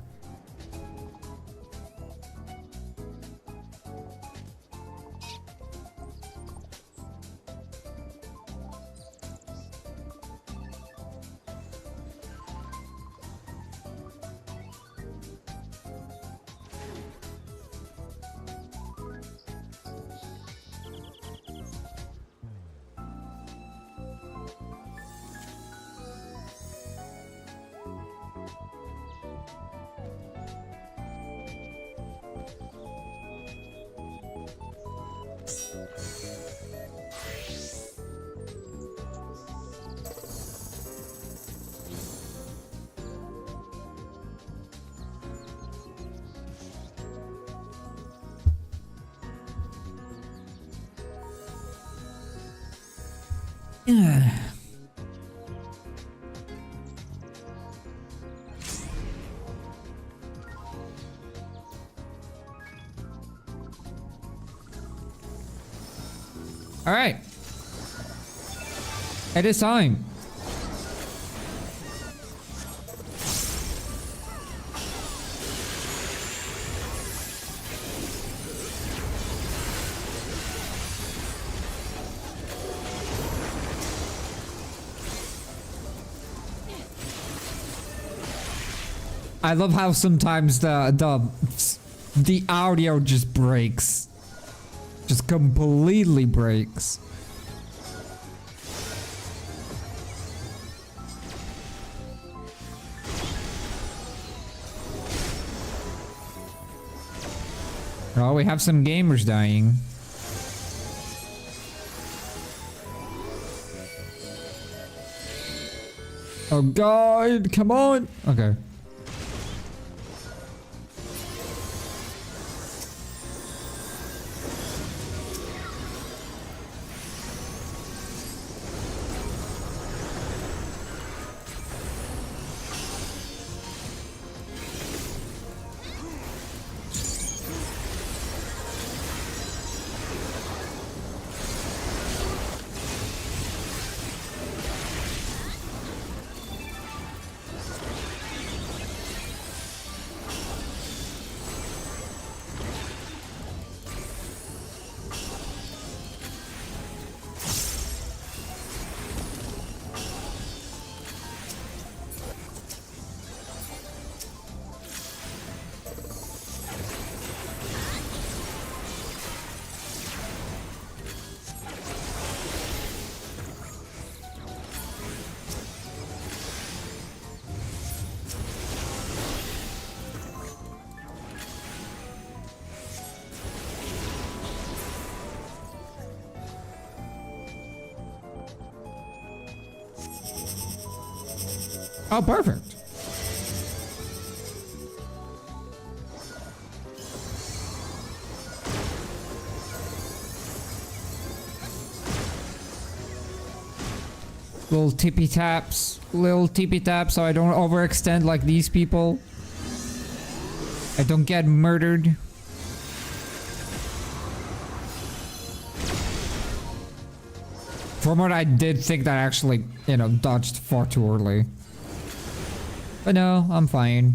Yeah. All right. It is time. I love how sometimes the audio just breaks. Just completely breaks. Oh, we have some gamers dying. Oh god, come on. Okay. Oh, perfect. Little tippy taps so I don't overextend like these people. I don't get murdered. From what I did think that actually, you know, dodged far too early. But no, I'm fine.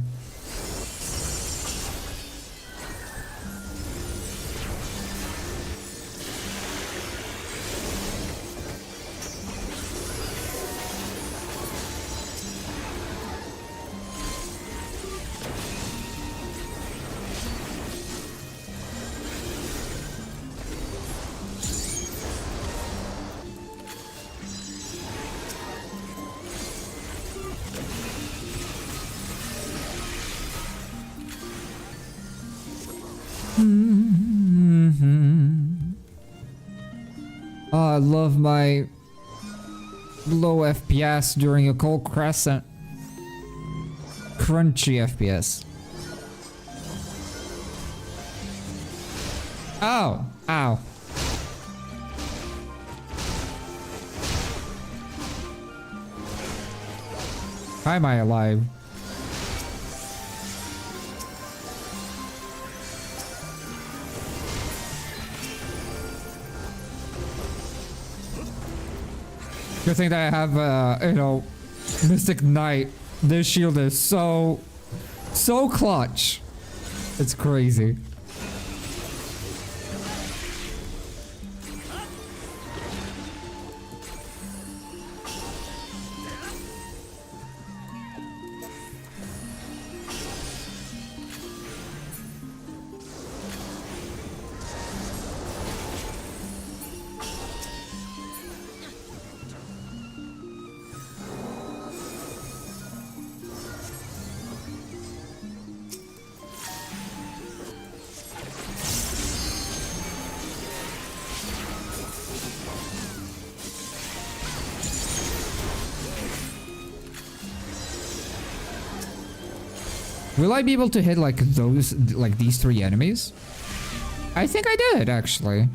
Oh, I love my low FPS during a cold crescent. Crunchy FPS. Oh, ow. How am I alive? Good thing that I have, you know, Mystic Knight. This shield is so clutch. It's crazy. Will I be able to hit like those, like these 3 enemies? I think I did, actually.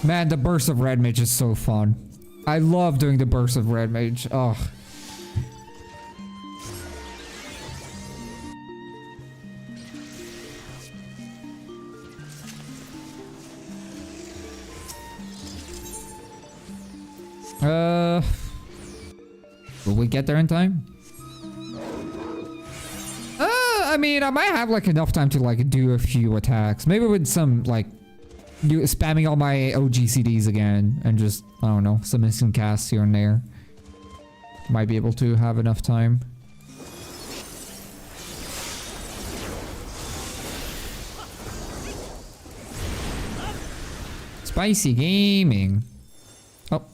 Man, the burst of red mage is so fun. I love doing the burst of red mage. Oh. Will we get there in time? I mean, I might have like enough time to like do a few attacks. Maybe with some like spamming all my OGCDs again and just, I don't know, some instant casts here and there. Might be able to have enough time. Spicy gaming. Oh.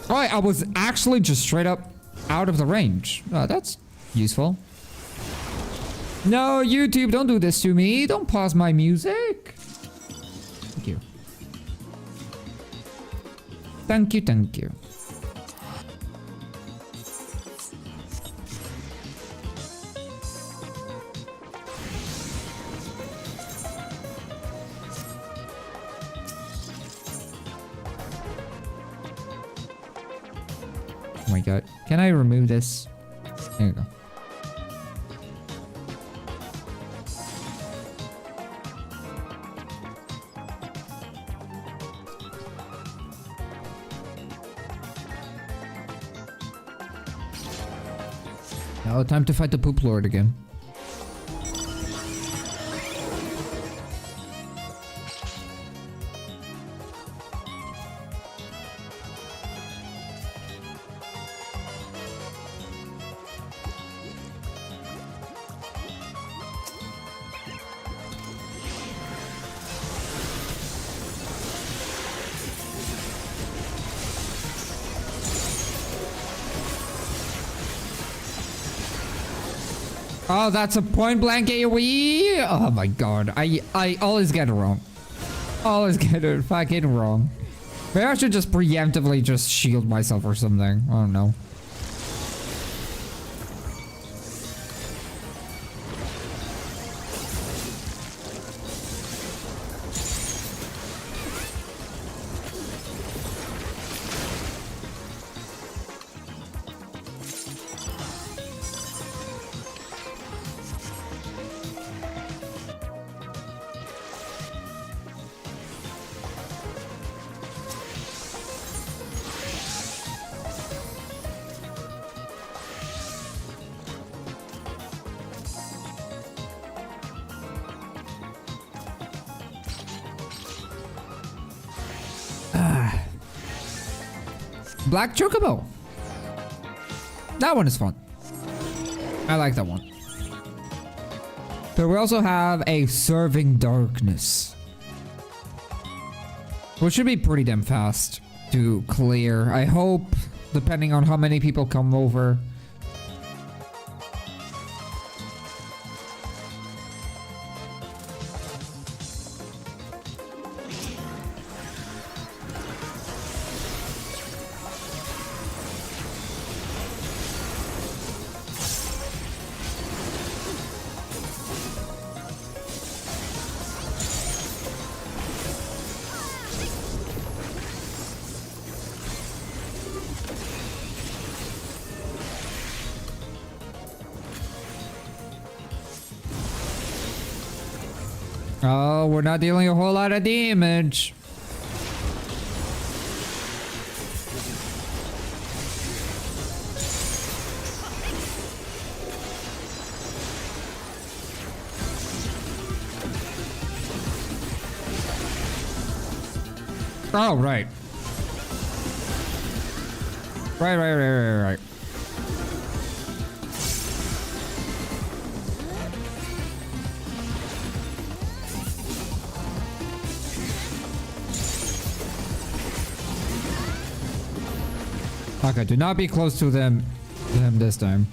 Oh, I was actually just straight up out of the range. Oh, that's useful. No, YouTube, don't do this to me. Don't pause my music. Thank you. Thank you, thank you. Oh my god. Can I remove this? There you go. Now time to fight the poop lord again. Oh, that's a point blank AoE? Oh my god. I always get it wrong. Always get it fucking wrong. Maybe I should just preemptively just shield myself or something. I don't know. Black Chocobo. That one is fun. I like that one. But we also have a Serving Darkness, which should be pretty damn fast to clear. I hope, depending on how many people come over. Oh, we're not dealing a whole lot of damage. Oh, right. Right. Okay, do not be close to them this time.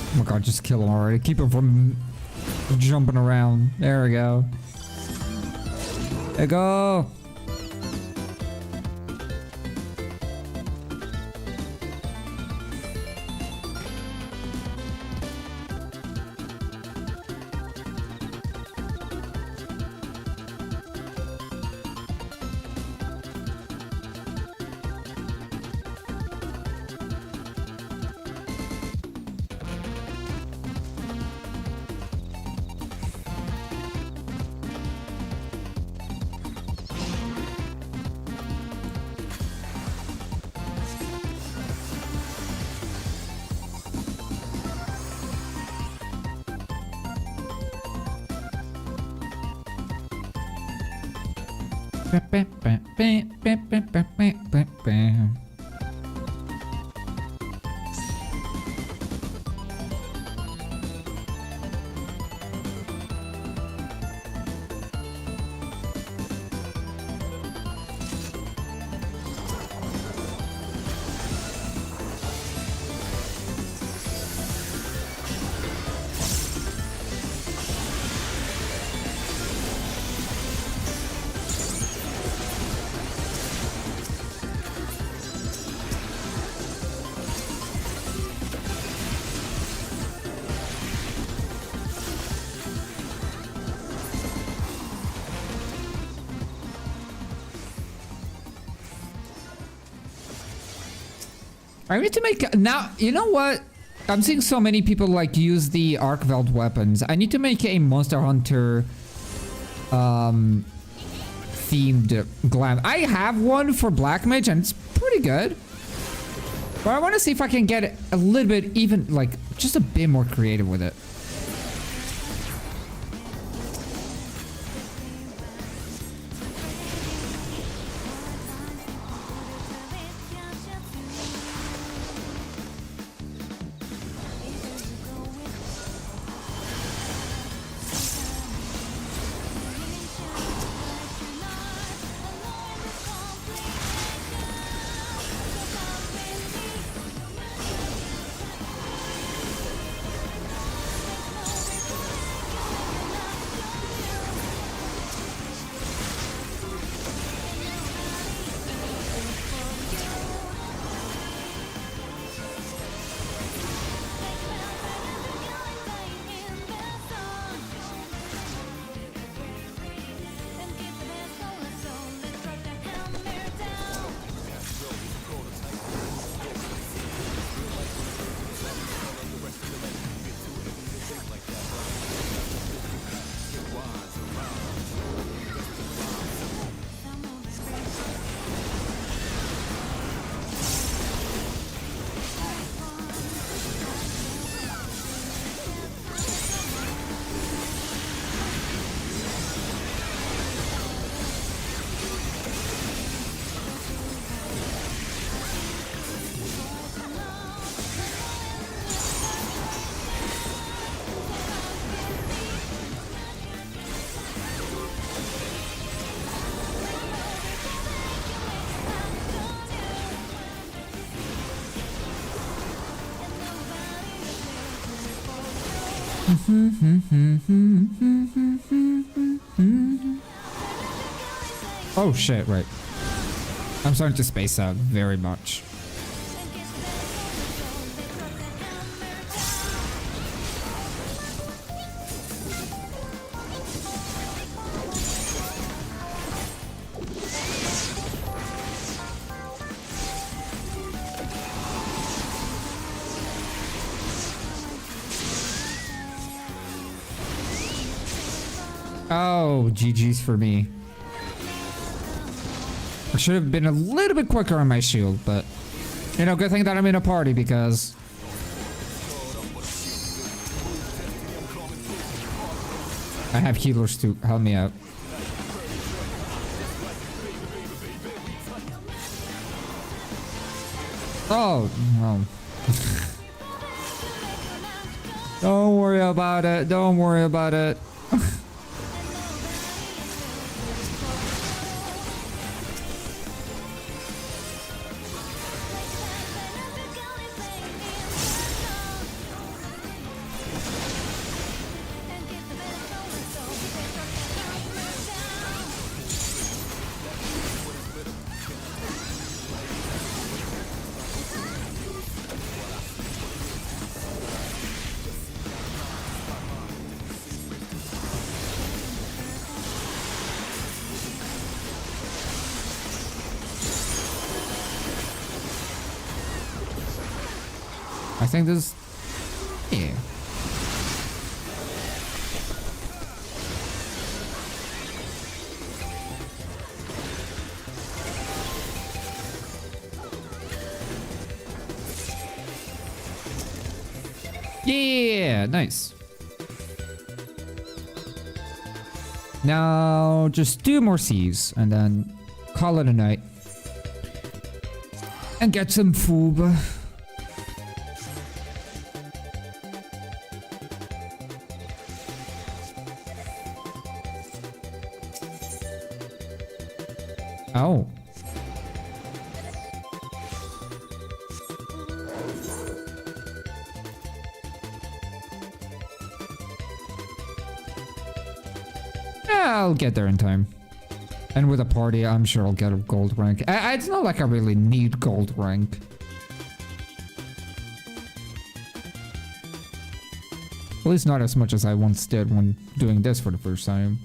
Oh my god, just kill him already. Keep him from jumping around. There we go. There we go. I need to make now. You know what? I'm seeing so many people like use the Arcveld weapons. I need to make a Monster Hunter themed glam. I have one for Black Mage and it's pretty good. But I want to see if I can get a little bit even like just a bit more creative with it. Oh shit, right. I'm starting to space out very much. Oh, GG's for me. I should have been a little bit quicker on my shield, but you know, good thing that I'm in a party because I have healers to help me out. Oh, no. Don't worry about it. Don't worry about it. I think this... Yeah. Yeah, nice. Now, just 2 more C's and then call it a night. And get some food. Oh. Yeah, I'll get there in time. And with a party, I'm sure I'll get a gold rank. It's not like I really need gold rank. At least not as much as I once did when doing this for the first time.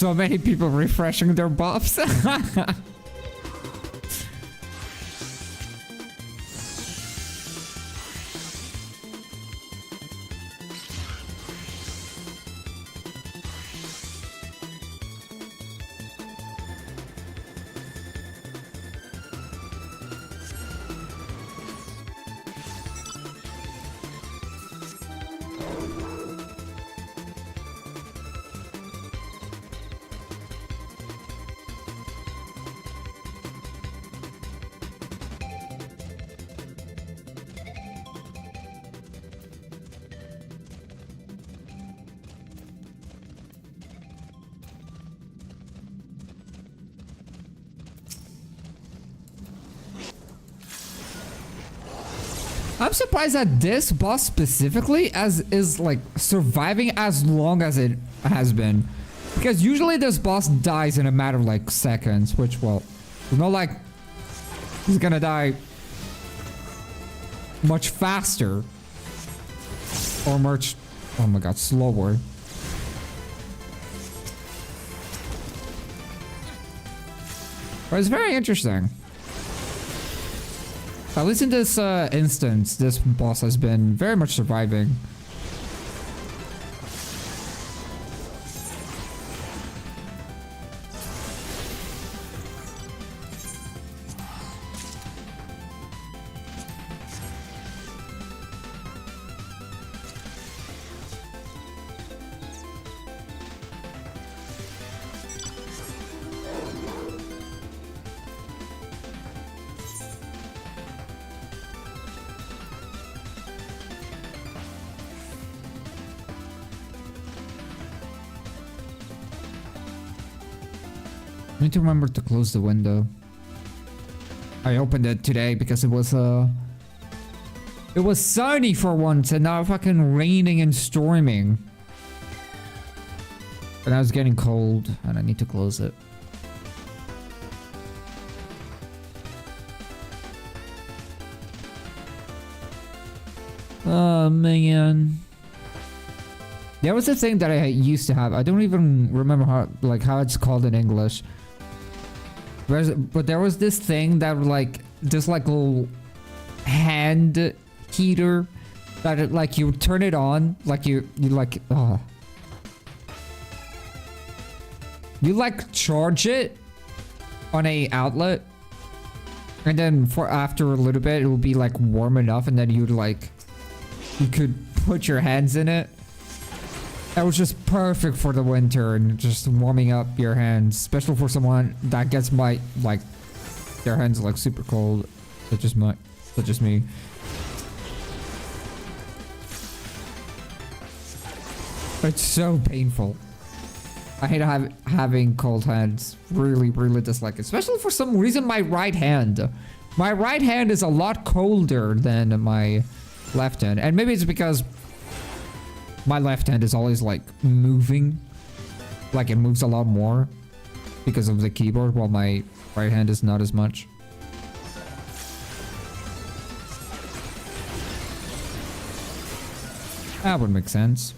So many people refreshing their buffs. I'm surprised that this boss specifically is like surviving as long as it has been. Because usually this boss dies in a matter of like seconds, which, well, it's not like he's gonna die much faster or much, oh my god, slower. But it's very interesting. At least in this instance, this boss has been very much surviving. I need to remember to close the window. I opened it today because it was sunny for once and now fucking raining and storming. And I was getting cold and I need to close it. Oh man. There was a thing that I used to have. I don't even remember how it's called in English. But there was this thing that this little hand heater that you turn it on you charge it on a outlet, and then after a little bit it will be warm enough, and then you could put your hands in it. That was just perfect for the winter and just warming up your hands, especially for someone that gets their hands super cold. Such as me. It's so painful. I hate having cold hands. Really, really dislike it. Especially for some reason my right hand. My right hand is a lot colder than my left hand. And maybe it's because my left hand is always moving. It moves a lot more because of the keyboard, while my right hand is not as much. That would make sense.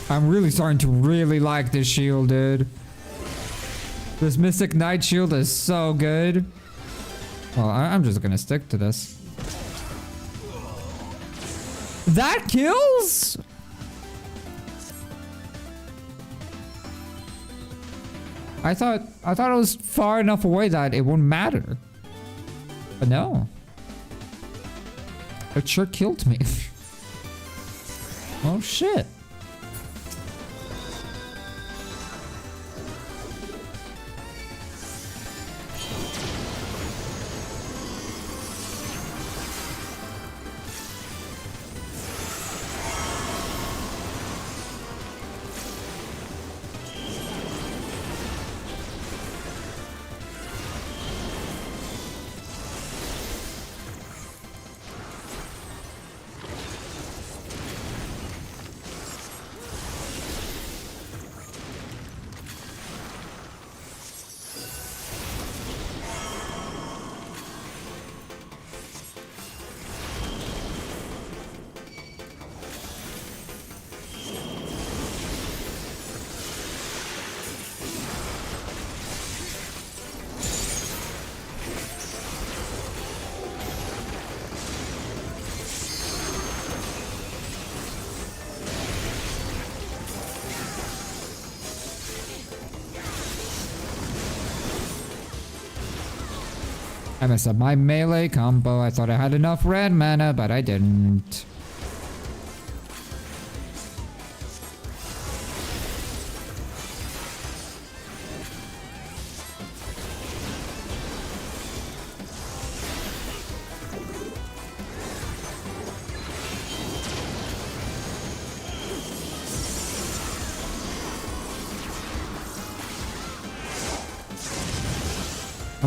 I'm really starting to really like this shield, dude. This Mystic Knight shield is so good. Well, I'm just gonna stick to this. That kills? I thought it was far enough away that it wouldn't matter. But no. It sure killed me. Oh shit. I messed up my melee combo. I thought I had enough red mana, but I didn't.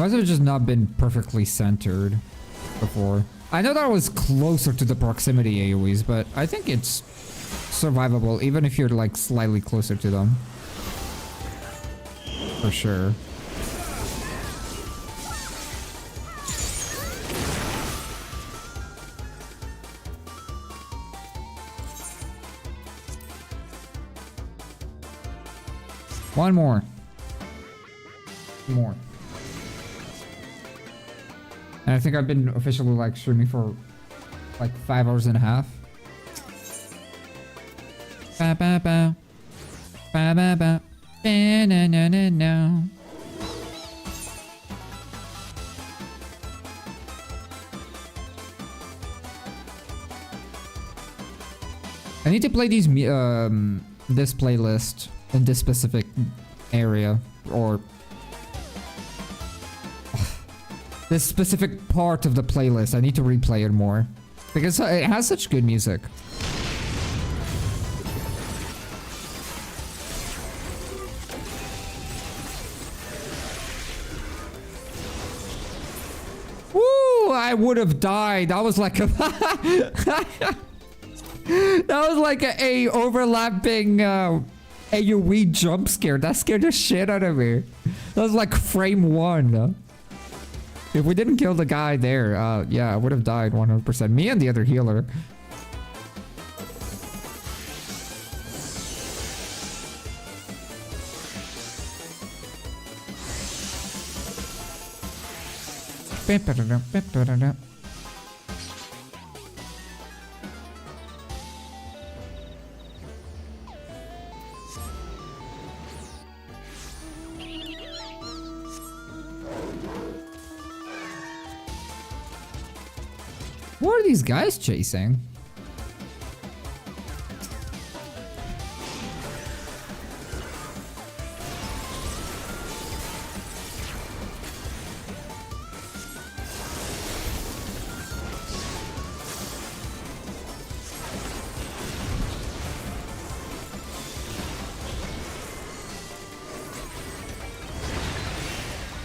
must have just not been perfectly centered before. I know that was closer to the proximity AoEs, but I think it's survivable even if you're like slightly closer to them. For sure. One more. More. And I think I've been officially like streaming for like 5 hours and a half. Ba ba ba. Ba ba ba. Na na na na na. I need to play these this playlist in this specific area, or this specific part of the playlist. I need to replay it more because it has such good music. Woo! I would have died. That was like a that was like a overlapping AoE jump scare. That scared the shit out of me. That was like frame 1. If we didn't kill the guy there, yeah, I would have died 100%. Me and the other healer. What are these guys chasing?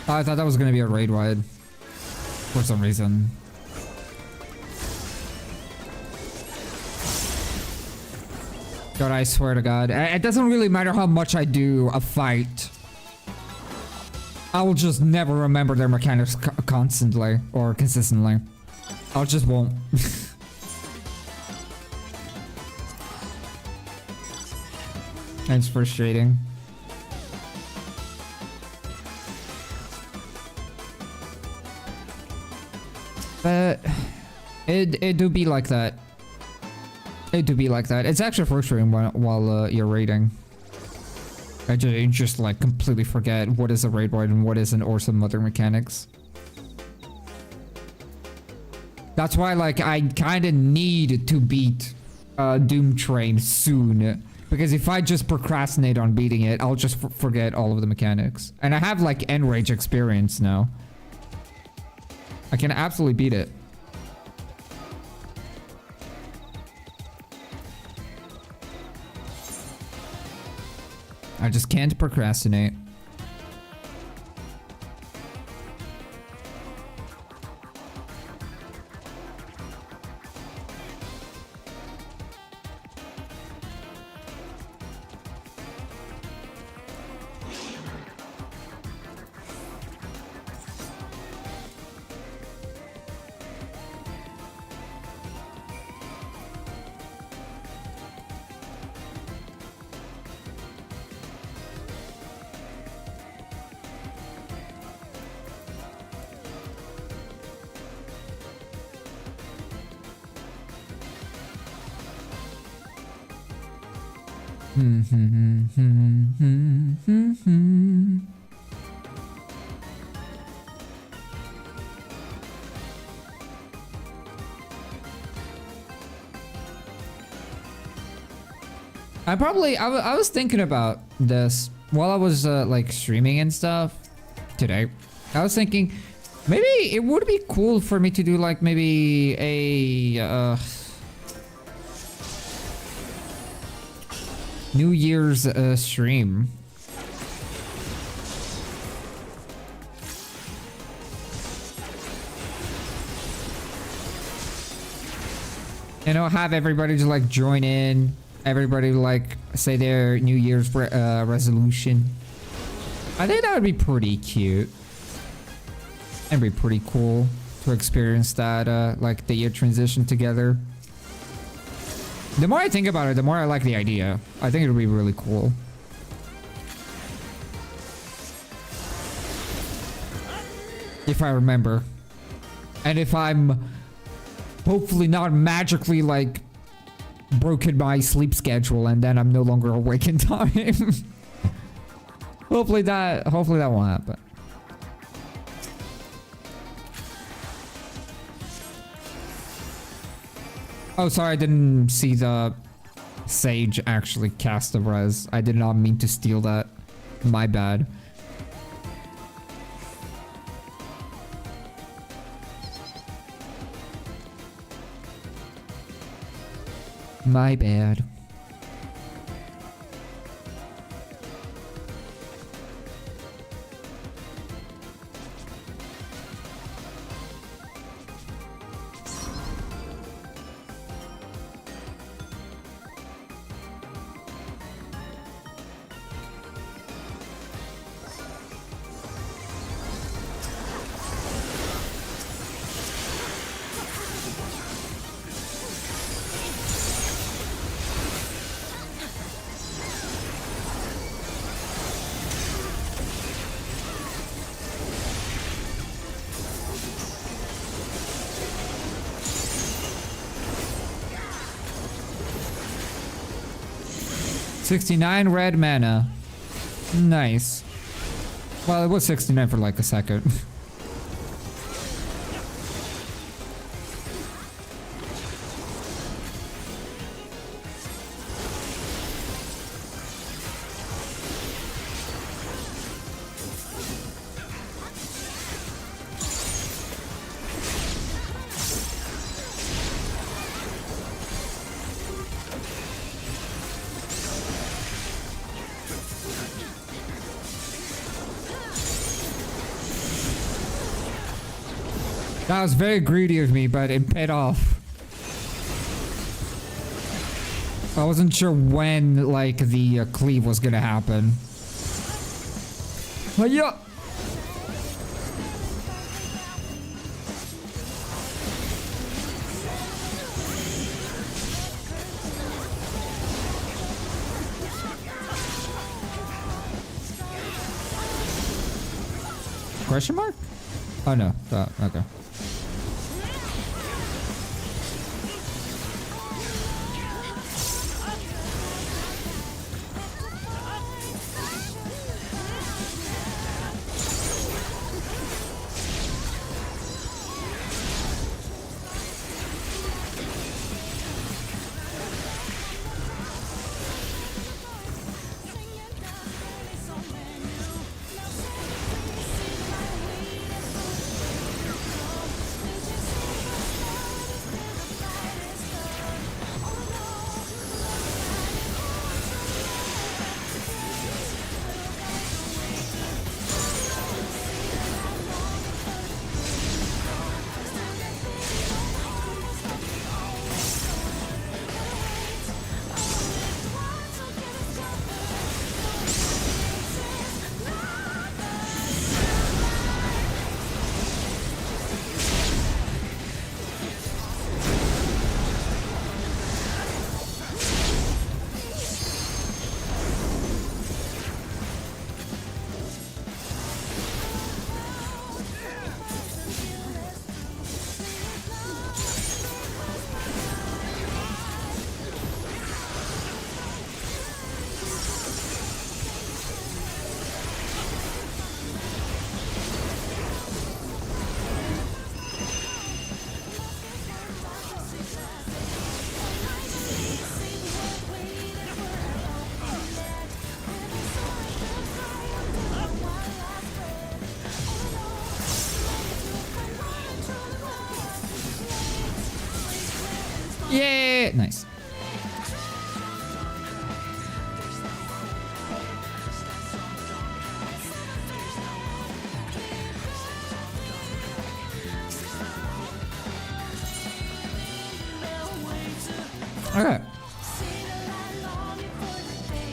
I thought that was gonna be a raid wide for some reason. God, I swear to God. It doesn't really matter how much I do a fight. I will just never remember their mechanics constantly or consistently. I just won't. It's frustrating. But it do be like that. It do be like that. It's actually frustrating while you're raiding. You just like completely forget what is a raid wide and what isn't, or some other mechanics. That's why like I kind of need to beat Doom Train soon, because if I just procrastinate on beating it, I'll just forget all of the mechanics. And I have like Enrage experience now. I can absolutely beat it. I just can't procrastinate. I was thinking about this while I was like streaming and stuff today. I was thinking maybe it would be cool for me to do like maybe a New Year's stream. You know, have everybody just like join in. Everybody like say their New Year's resolution. I think that would be pretty cute. And be pretty cool to experience that, like the year transition together. The more I think about it, the more I like the idea. I think it would be really cool. If I remember. And if I'm hopefully not magically like broken my sleep schedule and then I'm no longer awake in time. hopefully that won't happen. Oh, sorry, I didn't see the Sage actually cast the res. I did not mean to steal that. My bad. My bad. $69 red mana. Nice. Well, it was 69 for like a second. That was very greedy of me, but it paid off. I wasn't sure when, like, the cleave was gonna happen. But yeah. Question mark? Oh no. Okay. Yeah, nice.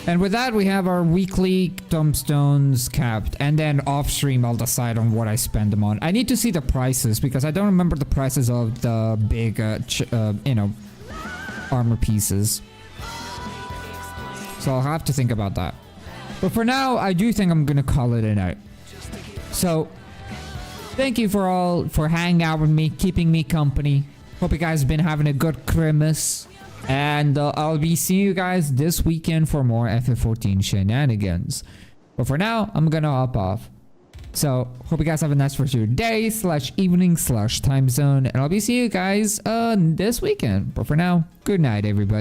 And with that, we have our weekly tombstones capped. And then off stream, I'll decide on what I spend them on. I need to see the prices because I don't remember the prices of the big, armor pieces. So I'll have to think about that. But for now, I do think I'm gonna call it a night. So, thank you for hanging out with me, keeping me company. Hope you guys have been having a good Crimmas. And I'll be seeing you guys this weekend for more FF14 shenanigans. But for now, I'm gonna hop off. So, hope you guys have a nice rest of your day / evening / time zone. And I'll be seeing you guys this weekend. But for now, good night, everybody.